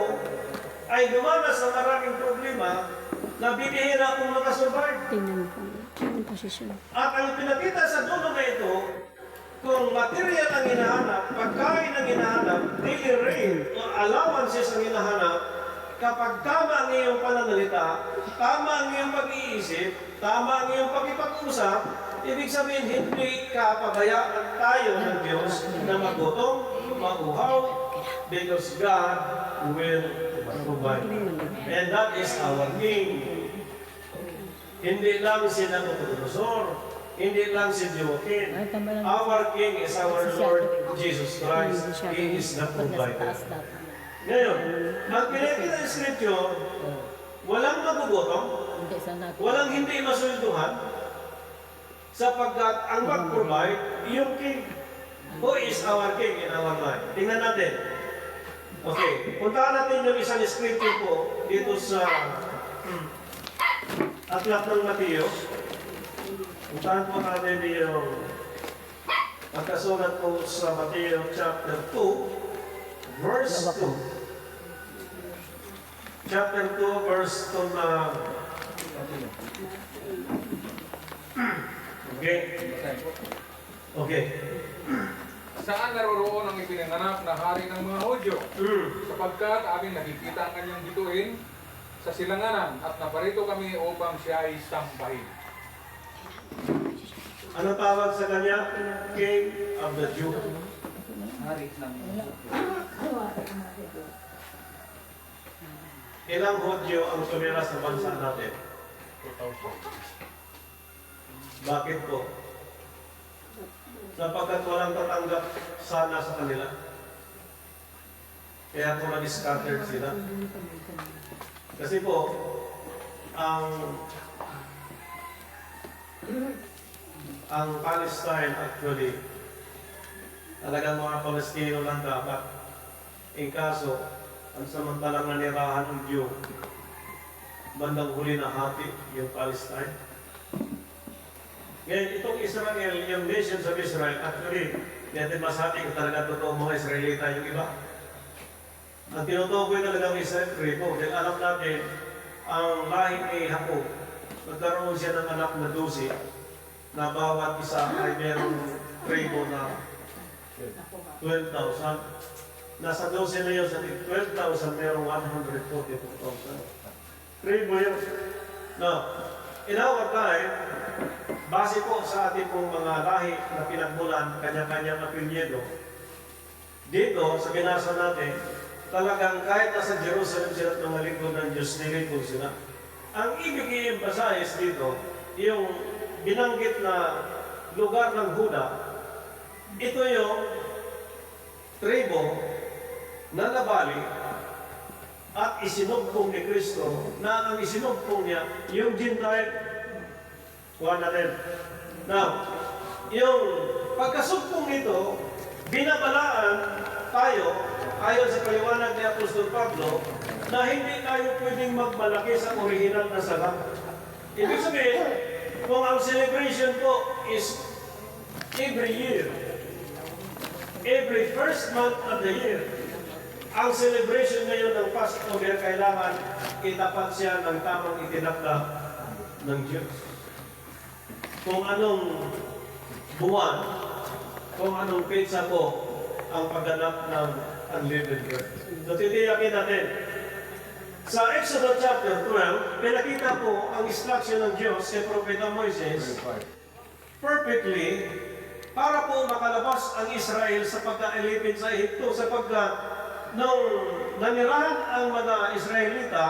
ay dumanas sa maraming problema na bibihira kung makasurvive. Tingnan ko. Yung posisyon. At ang pinakita sa dulo na ito, kung material ang hinahanap, pagkain ang hinahanap, daily rate o allowances ang hinahanap, kapag tama ang iyong pananalita, tama ang iyong pag-iisip, tama ang iyong pag-ipag-usap, ibig sabihin hindi ka pabayaan tayo ng Diyos na magutom, maguhaw, because God will provide. And that is our King. Hindi lang si Nabucodonosor, hindi lang si Joaquin. Ay, tama lang. Our King is our Lord Jesus Christ. He is the provider. Ngayon, ang pinakita ng Scripture, walang magugutom, Hindi sa natin. walang hindi masulduhan, sapagkat ang mag-provide, yung King. Who is our King in our life? Tingnan natin. Okay, puntahan natin yung isang scripture po dito sa Aklat ng Mateo. Puntahan po natin yung pagkasulat po sa Mateo chapter 2, verse 2. Chapter 2, verse 2 na... Okay. Okay. Saan naroroon ang ipinanganak na hari ng mga Hudyo? Mm. Sapagkat aming nakikita ang kanyang bituin sa silanganan at naparito kami upang siya ay sambahin. Ano tawag sa kanya? King of the Jew. Ilang Hudyo ang tumira sa bansa natin? Bakit po? Sapagkat walang tatanggap sana sa kanila. Kaya po nag-scattered sila. Kasi po, ang Palestine actually, talagang mga Palestino lang dapat. In kaso, ang samantalang nanirahan ng Diyo, bandang huli na hati yung Palestine. Ngayon, itong Israel, yung nations of Israel, actually, hindi natin masabi kung talaga totoo mga Israelita yung iba. Ang tinutukoy talaga ng Israel, tribo. Dahil alam natin, ang lahi ni Jacob, magkaroon siya ng anak na 12, na bawat isa ay merong tribo na 12,000. Nasa 12 na yun, sa 12,000, merong 144,000. Tribo yun. Now, in our time, base po sa ating pong mga lahi na pinagmulan, kanya-kanyang apelyido, dito, sa binasa natin, talagang kahit nasa Jerusalem sila at mga lingkod ng Diyos, nilingkod sila. Ang ibig i-emphasize dito, yung binanggit na lugar ng Huda, ito yung tribo na nabali at isinugpong ni Kristo na ang isinugpong niya, yung Gentile. Kuha natin. Now, yung pagkasugpong nito, binabalaan tayo, ayon sa paliwanag ni Apostol Pablo, na hindi tayo pwedeng magmalaki sa original na sala. Ibig sabihin, kung ang celebration po is every year, every first month of the year, ang celebration ngayon ng Passover, kailangan itapat siya ng tamang itinakda ng Diyos. Kung anong buwan, kung anong petsa po ang pagganap ng unleavened bread. So, titiyakin natin. Sa Exodus chapter 12, pinakita po ang instruction ng Diyos kay Propeta Moises perfectly para po makalabas ang Israel sa pagka-alipin sa Egypto, sapagkat nung nanirahan ang mga Israelita,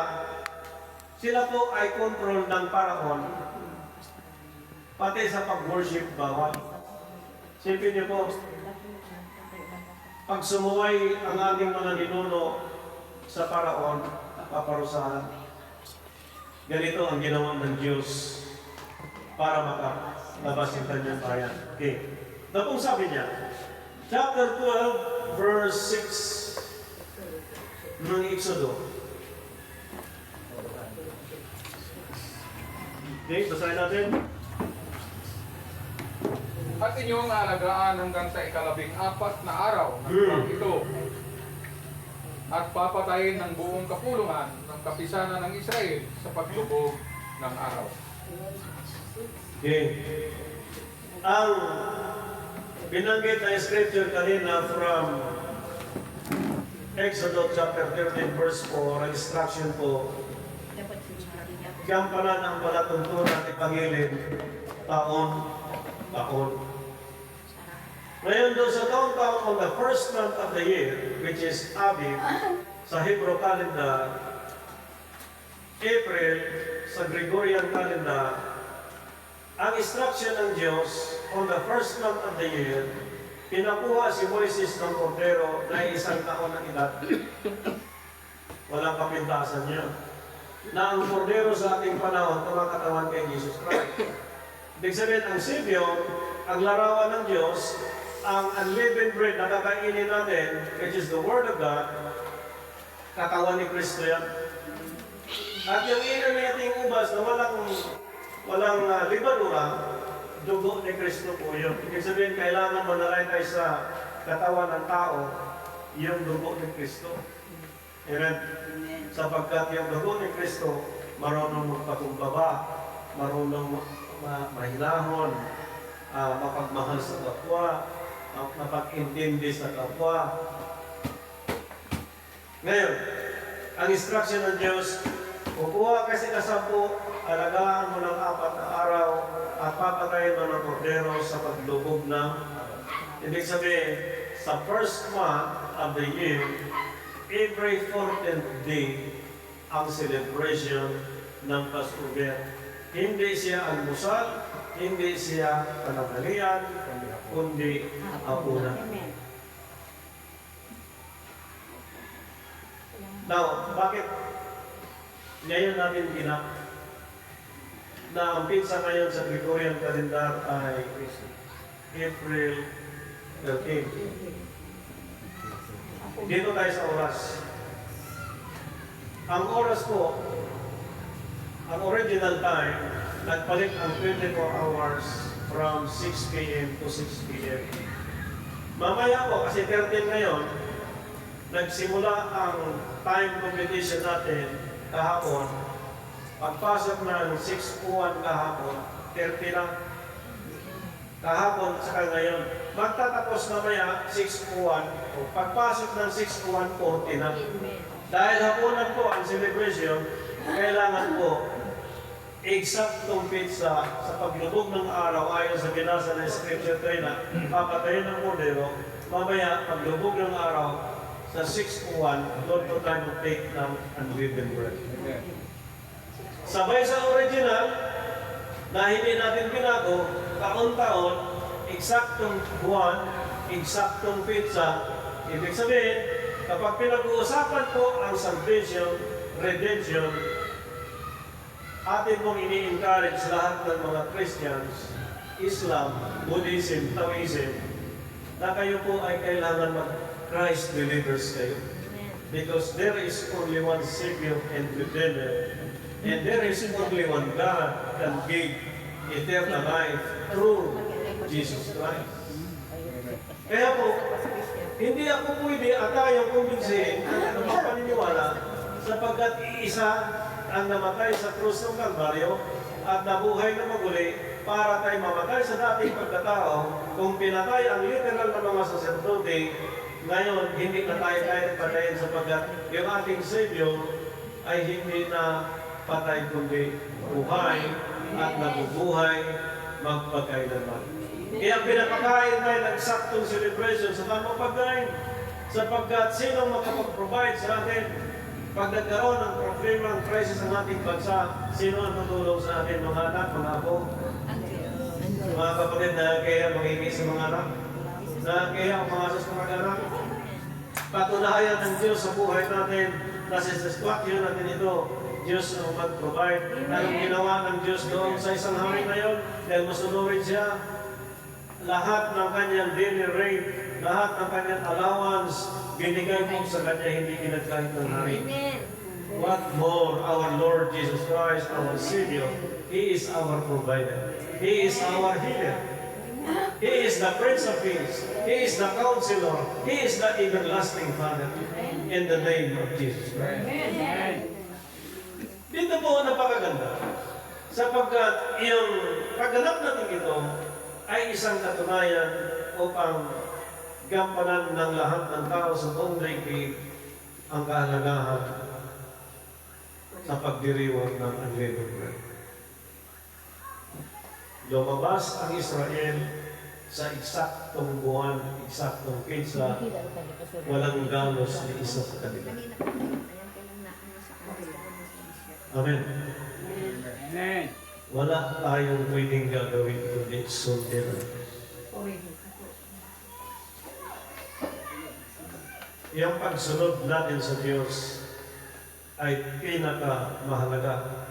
sila po ay control ng Paraon, pati sa pag-worship bawal. Sipin niyo po, pag sumuway ang ating mga ninuno sa Paraon, paparusahan. Ganito ang ginawa ng Diyos para makalabas yung kanyang bayan. Okay. Ito pong sabi niya, chapter 12, verse 6 ng Exodo. Okay, basahin natin. At inyong alagaan hanggang sa 14 na araw ng taong ito. at papatayin ng buong kapulungan ng kapisanan ng Israel sa paglubog ng araw. Okay. Ang binanggit na scripture kanina from Exodus chapter 13 verse 4, ang instruction po, gampanan ang palatuntunan at ipangilin taon. Ngayon doon sa taon-taon on the first month of the year, which is Aviv, sa Hebrew calendar, April, sa Gregorian calendar, ang instruction ng Diyos on the first month of the year, pinakuha si Moises ng kordero na 1 taon ng edad. Walang kapintasan niya. Na ang kordero sa ating panahon, kumakatawan kay Jesus Christ. Ibig sabihin, ang Savior, ang larawan ng Diyos, ang unleavened bread na kakainin natin, which is the Word of God, katawan ni Kristo yan. At yung inom nating ubas na walang libadura, dugo ni Kristo po yun. Ibig sabihin, kailangan manalay tayo sa katawan ng tao, yung dugo ni Kristo. Amen? Sapagkat yung dugo ni Kristo, marunong magpakumbaba, marunong mahilahon, mapagmahal sa kapwa, mapag-intindi sa kapwa. Ngayon, ang instruction ng Diyos, kukuha kasi ka 10, alagaan mo ng 4 na araw, at papatayin mo ng kordero sa paglubog ng. Ibig sabihin, sa first month of the year, every 14th day, ang celebration ng Passover. Hindi siya almusal, hindi siya pananghalian, kundi hapunan. Now, bakit ngayon natin ginak na ang pizza ngayon sa Gregorian calendar ay April 13? Dito tayo sa oras. Ang oras po, ang original time, nagpalit ang 24 hours from 6 p.m. to 6 p.m. Mamaya po, kasi 13 ngayon, nagsimula ang time competition natin kahapon. Pagpasok ng 6:01 kahapon, 30 lang. Kahapon, saka ngayon. Magtatapos mamaya, 6:01. Pagpasok ng 6:01, 40 na. Dahil hapunan po ang celebration, kailangan po eksaktong pizza sa paglubog ng araw ayon sa binasa ng Scripture tayo na papatayin ng kordero. Mamaya, paglubog ng araw, sa 6:01, doon po tayo mag-take ng unleavened bread. Sabay sa original, na hindi natin binago, taon-taon, eksaktong buwan, eksaktong pizza. Ibig sabihin, kapag pinag-uusapan po ang salvation, redemption, atin pong ini-encourage lahat ng mga Christians, Islam, Buddhism, Taoism, na kayo po ay kailangan mag-Christ believers kayo. Because there is only one Savior and Redeemer, and there is only one God that gave eternal life through Jesus Christ. Kaya po, hindi ako pwede at tayong kumbinsihin at paniniwala sapagkat iisa ang namatay sa krus ng Kalbaryo at nabuhay na maguli para tayo mamatay sa dating pagkatao. Kung pinatay ang literal na mga saserdote, ngayon hindi na tayo kaya patayin sapagkat yung ating Savior ay hindi na patay kundi buhay at nabubuhay magpagkailanman. Kaya pinapakain tayo ng saktong celebration sa tamang pagkain sapagkat sino makapag-provide sa atin pag nagkaroon ng problema, ng crisis ng ating bansa, sino ang tutulong sa atin, mga anak, mga apo? Mga kapatid na kaya mangingi sa mga anak, na kaya ang mga asas mga anak. Patunayan ng Diyos sa buhay natin na sa sitwasyon natin ito, Diyos ang mag-provide. Anong ginawa ng Diyos doon sa isang hari na yun? Dahil masunurin siya, lahat ng kanyang daily rate, lahat ng kanyang allowance, binigay mo sa kanya, hindi kinagkahit ng hari. What more, our Lord Jesus Christ, our Savior, He is our provider. He is our healer. He is the Prince of Peace. He is the Counselor. He is the Everlasting Father. In the name of Jesus Christ. Dito po napakaganda. Sapagkat yung pagganap natin ito ay isang katunayan upang gampanan ng lahat ng tao sa buong daigdig ang kahalagahan sa pagdiriwang ng unleavened bread. Lumabas ang Israel sa eksaktong buwan, eksaktong pizza, walang galos ni isa sa kanila. Amen. Amen. Wala tayong pwedeng gagawin kundi sundin. Yung pagsunod natin sa Diyos ay pinakamahalaga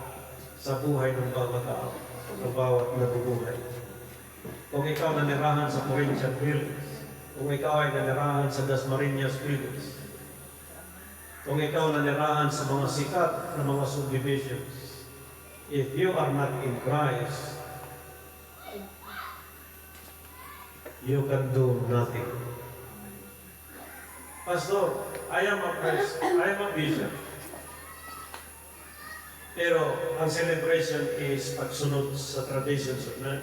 sa buhay ng bawat tao, sa bawat nabubuhay. Kung ikaw nanirahan sa Corinthian Buildings, kung ikaw ay nanirahan sa Dasmariñas Buildings, kung ikaw nanirahan sa mga sikat na mga subdivisions, if you are not in Christ, you can do nothing. Pastor, I am a priest, I am a bishop. Pero ang celebration is pagsunod sa traditions of man.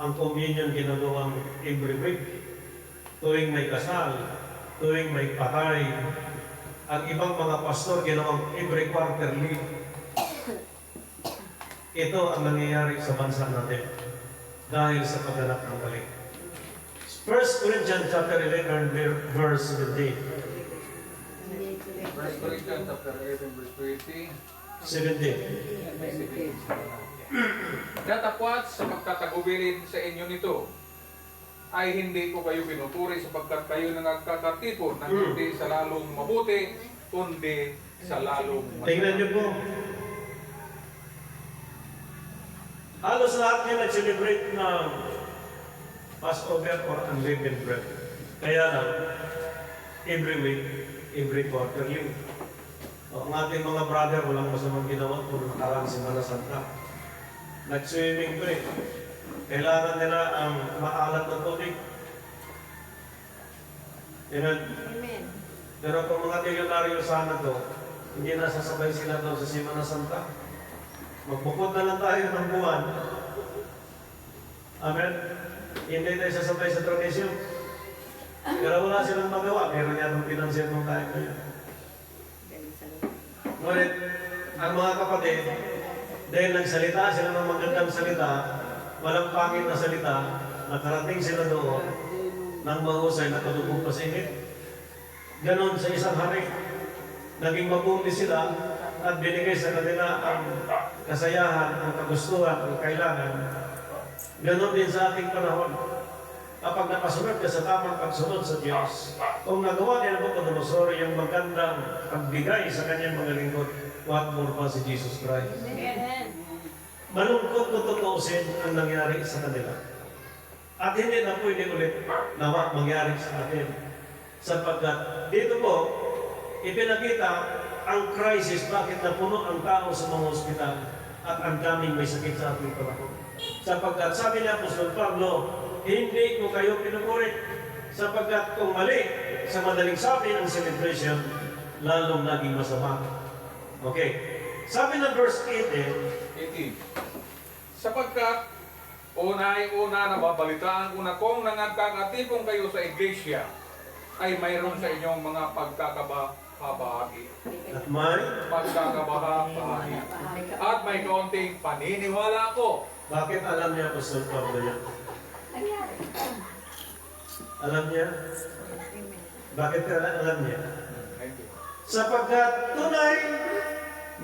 Ang communion ginagawang every week, tuwing may kasal, tuwing may patay. Ang ibang mga pastor ginawang every quarterly. Ito ang nangyayari sa bansa natin dahil sa pagganap ng balik. 1 Corinthians chapter 11 verse 17. 1 Corinthians chapter 11 verse 20. 17. Datapwat sa pagtatagubilin sa inyo nito ay hindi ko kayo pinupuri sapagkat kayo nagkakatipon ng hindi sa lalong mabuti kundi sa lalong Tingnan niyo po. Halos lahat niyo nag-celebrate ng Passover or unleavened bread. Kaya lang, every week, every quarterly. Ang ating mga brother, walang masamang ginawa kung nakarang Semana Santa. Nag-swimming break. Kailangan nila ang maalat na tubig. Amen. Pero kung mga milyonaryo sana to, hindi na sasabay sila daw sa Semana Santa. Magbukod na lang tayo ng buwan. Amen. Hindi tayo sasabay sa tradisyon. Pero wala silang magawa. Meron yatang pinansin mong tayo ngayon. Ngunit, ang mga kapatid, dahil nagsalita sila ng magandang salita, walang pangit na salita, nakarating sila doon ng mahusay na kalubog pasingit. Ganon sa isang hari, naging mabuti sila at binigay sa kanila ang kasayahan, ang kagustuhan, ang kailangan. Ganon din sa ating panahon. Kapag nakasunod ka sa tamang pagsunod sa Diyos, kung nagawa niya ng Nabucodonosor yung magandang pagbigay sa kanyang mga lingkod, what more pa si Jesus Christ? Malungkot kung tutuusin ang nangyari sa kanila. At hindi na pwede ulit na mangyari sa atin. Sapagkat dito po, ipinakita ang crisis, bakit napuno ang tao sa mga ospital at ang daming may sakit sa ating panahon. Sapagkat sabi ni Apostol Pablo, hindi ko kayo pinupuri sapagkat kung mali sa madaling sabi ng celebration, lalong naging masama. Okay. Sabi ng verse 18, sapagkat unay-una nababalitaan ko na kung nangagkakatipong kayo sa iglesia, ay mayroon sa inyong mga pagkakabahagi. at may, Pagkakabahagi. At may kaunting paniniwala ko. bakit alam niya Apostol Pablo yan? Alam niya? Bakit alam niya? Sapagkat tunay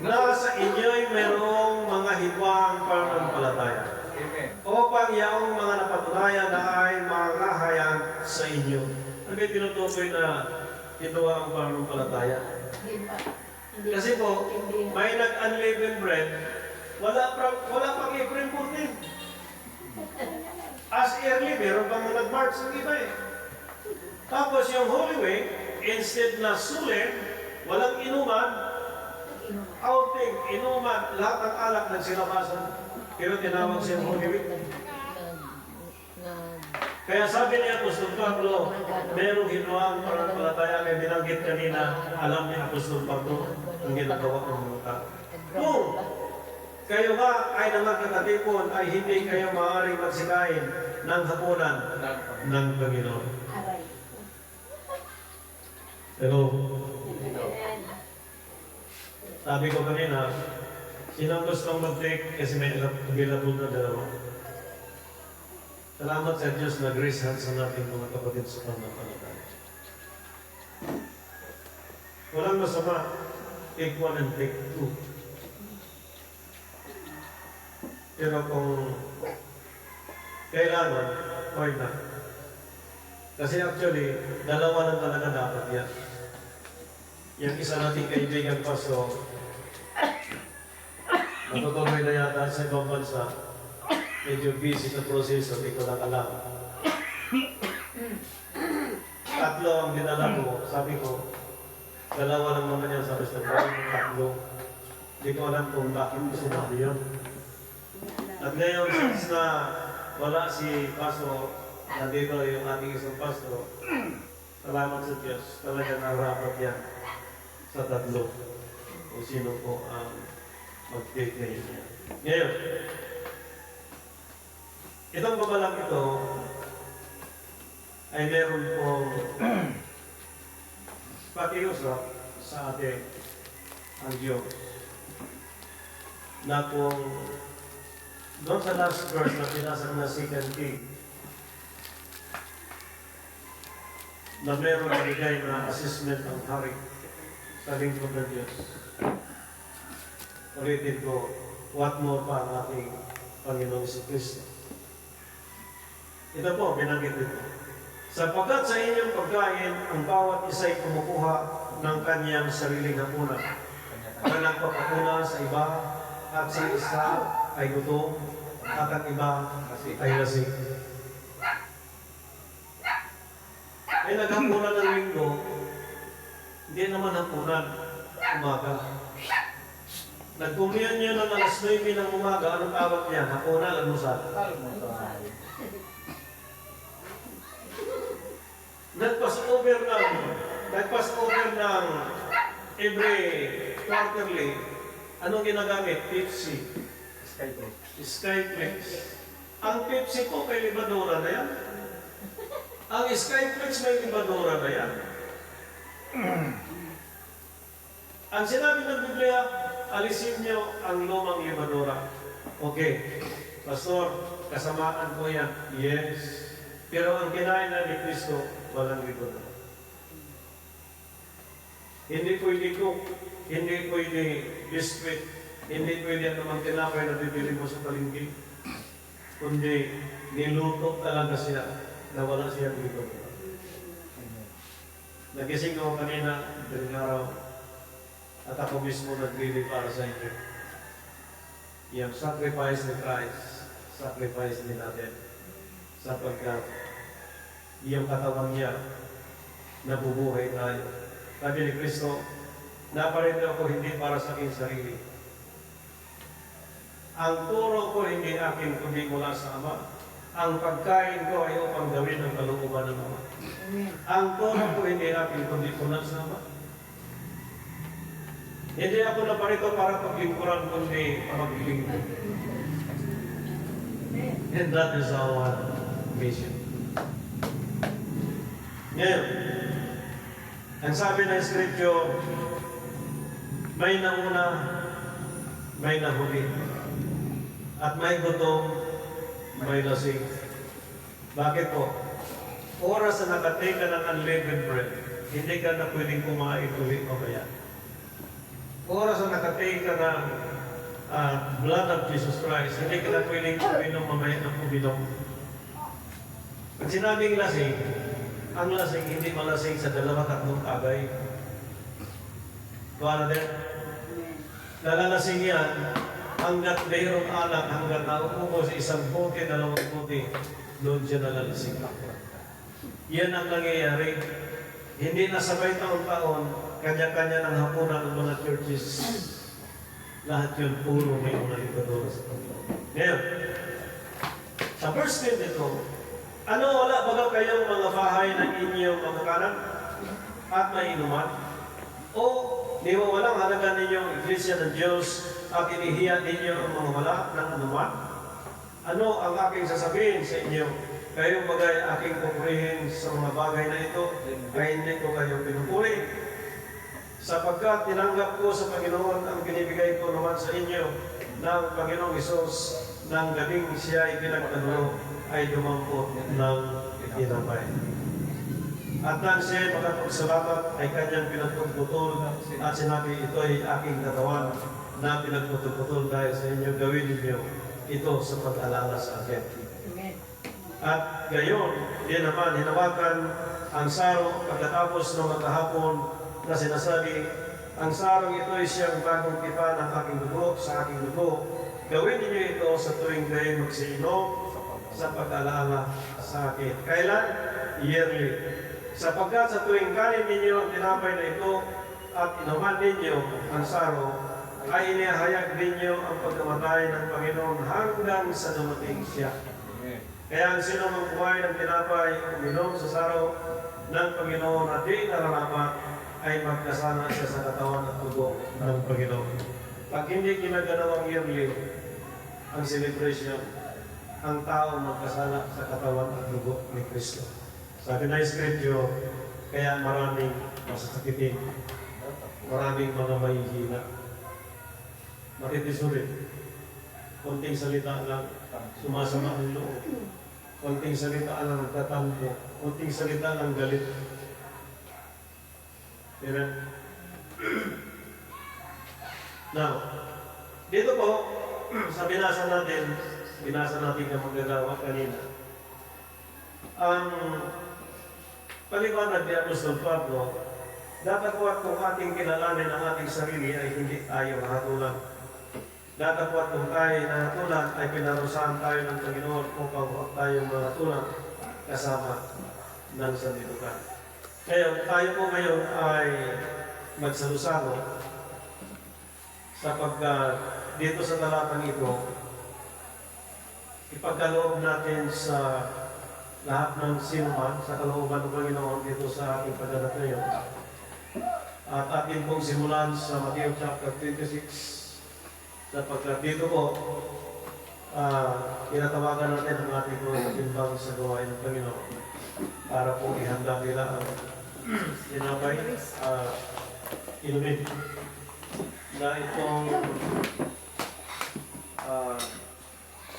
na sa inyo'y merong mga hibang pananampalataya. Amen. Upang yaong mga napatunayan na ay mangahayan sa inyo. Ano ba tinutukoy na ito ang pananampalataya? Kasi po, may nag-unleavened bread, wala pang April 14. As early, meron pang nag-March ng iba eh. Tapos yung Holy Week, instead na sulit, walang inuman, outing, inuman, lahat ng alak nagsilabasan. Pero tinawag siyang Holy Week. Kaya sabi ni Apostol Pablo, merong hinuang pananampalataya kaya binanggit kanina, alam ni Apostol Pablo ang ginagawa ng mga tao. Kung kayo ba ay nangagkakatipon ay hindi kayo maaaring magsikain ng hapunan ng Panginoon. Aray. Pero Amen. sabi ko kanina, sino gustong mag-take kasi may available na dalawa. Salamat sa Diyos na grace hands sa nating mga kapatid sa pananampalataya. Walang masama, take one and take two. Pero kung kailangan, why not? Kasi actually, dalawa lang talaga dapat yan. Yung isa nating kaibigan pastor, natutuloy na yata sa ibang bansa, medyo busy sa proseso, hindi ko lang alam. Tatlo ang dinala ko, sabi ko, dalawa lang naman yan, sabi sa tatlo. Hindi ko alam kung bakit ko sinabi yun. At ngayon, since na wala si Pastor, nandito yung ating isang Pastor, salamat sa Diyos, talaga narapat yan sa tatlo. Kung sino po ang mag-take ngayon yan. Ngayon, itong babalang ito ay meron pong pakiusap sa ating ang Diyos na kung doon sa last verse na pinasa na 2 King na meron nabigay na assessment ang hari sa lingkod ng Diyos. Ulitin ko, what more pa ang ating Panginoong Kristo. Ito po, binanggit ito. Sapagkat sa inyong pagkain, ang bawat isa'y kumukuha ng kanyang sariling hapunan. Ang nagpapakuna sa iba at sa isa ay gutom at ang iba ay lasing. Ay naghapunan ng linggo, hindi naman hapunan, umaga. Nagkumiyan niya ng alas 9 ng umaga, anong tawag niya? Hapunan, almusal. Nagpas over ng every quarterly, anong ginagamit? Pepsi. Skyflex. Ang Pepsi po may libadura na yan. Ang Skyflex may libadura na yan. Ang sinabi ng Biblia, alisin niyo ang lumang libadura. Okay. Pastor, kasamaan ko yan. Yes. Pero ang kinain na ni Kristo, walang libadura. Hindi pwede cook, hindi pwede biscuit, hindi pwede ang namang tinapay na bibili mo sa palengke. Kundi niluto talaga siya na wala siyang libadura. Nagising ako kanina, daling araw, at ako mismo naglili para sa inyo. Yung sacrifice ni Christ, sacrifice din natin sapagkat yung katawan niya nabubuhay tayo. Sabi ni Kristo, naparito ako hindi para sa aking sarili. Ang turo ko hindi akin kundi mula sa Ama. Ang pagkain ko ay upang gawin ang kalooban ng Ama. Ang turo ko hindi akin kundi mula sa Ama. Hindi ako naparito para paglingkuran kundi paglingkuran. And that is our mission. Ngayon, ang sabi ng Scripture, may nauna, may nahuli, at may gutom, may lasing. Bakit po? Oras na nakatake ka ng unleavened bread, hindi ka na pwedeng kumain ulit o kaya. Oras na nakatake ka ng blood of Jesus Christ, hindi ka na pwedeng uminom mamaya ng uminom. Pag sinabing lasing, ang lasing hindi malasing sa 2-3 tagay. Kuha na din. Nalalasing yan hanggat mayroong alak, hanggat nauupo sa isang bote, 2 bote, doon siya nalalasing. Yan ang nangyayari. Hindi na sabay taon-taon, kanya-kanya ng hapunan ng mga churches. Lahat yun puro may mga libadora sa Panginoon. Ngayon, sa verse 10 nito, Ano, wala ba kayong mga bahay ng inyong mga kanan at mainuman? O di ba walang halaga ninyong iglesia ng Diyos at inihiya ninyo ang mga wala ng anuman? Ano ang aking sasabihin sa inyo? Kayo bagay aking pupurihin sa mga bagay na ito, ay hindi ko kayo pinupuri. Sapagkat tinanggap ko sa Panginoon ang binibigay ko naman sa inyo ng Panginoong Isus ng gabing siya ay pinagtanong ay dumampot ng tinapay. At nang siya makapagsalamat ay kanyang pinagputol at sinabi, ito ay aking katawan na pinagputol dahil sa inyo, gawin ninyo ito sa pag-alala sa akin. Amen. At gayon, din naman hinawakan ang saro pagkatapos ng magkahapon na sinasabi, ang sarong ito ay siyang bagong tipa ng aking dugo sa aking dugo. Gawin ninyo ito sa tuwing kayo magsiinom sa pag-alala sa akin. Kailan? Yearly. Sapagkat sa tuwing kanin ninyo ang tinapay na ito at inuman ninyo ang saro, ay inihayag ninyo ang pagkamatay ng Panginoon hanggang sa dumating siya. Kaya ang sino mang kumain ng tinapay, uminom sa saro ng Panginoon at di nararapat, ay magkasama siya sa katawan at dugo ng Panginoon. Pag hindi ginaganawang yearly ang celebration, ang tao magkasala sa katawan at dugo ni Kristo. Sabi na Scripture, kaya maraming masasakitin, maraming mga mahihina. Matitisurin, konting salita lang, sumasama ang loob. Konting salita lang nagtatampo, konting salita lang galit. Pero, now, dito po, sa binasa natin ang magagawa kanina, ang paliwanag ni Apostol Pablo, datapwat kung ating kilalanin ang ating sarili ay hindi tayo mahatulan. Datapwat kung tayo nahatulan ay pinarusahan tayo ng Panginoon upang huwag tayong mahatulan kasama ng sanlibutan. Kaya tayo po ngayon ay magsalusalo sapagkat dito sa talatang ito, ipagkaloob natin sa lahat ng sinuman sa kalooban ng Panginoon dito sa ating pagdadat ngayon. At atin pong simulan sa Matthew chapter 26 sapagkat dito po tinatawagan natin ang ating mga katimbang sa gawain ng Panginoon para po ihanda nila ang tinapay inumin na itong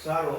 saro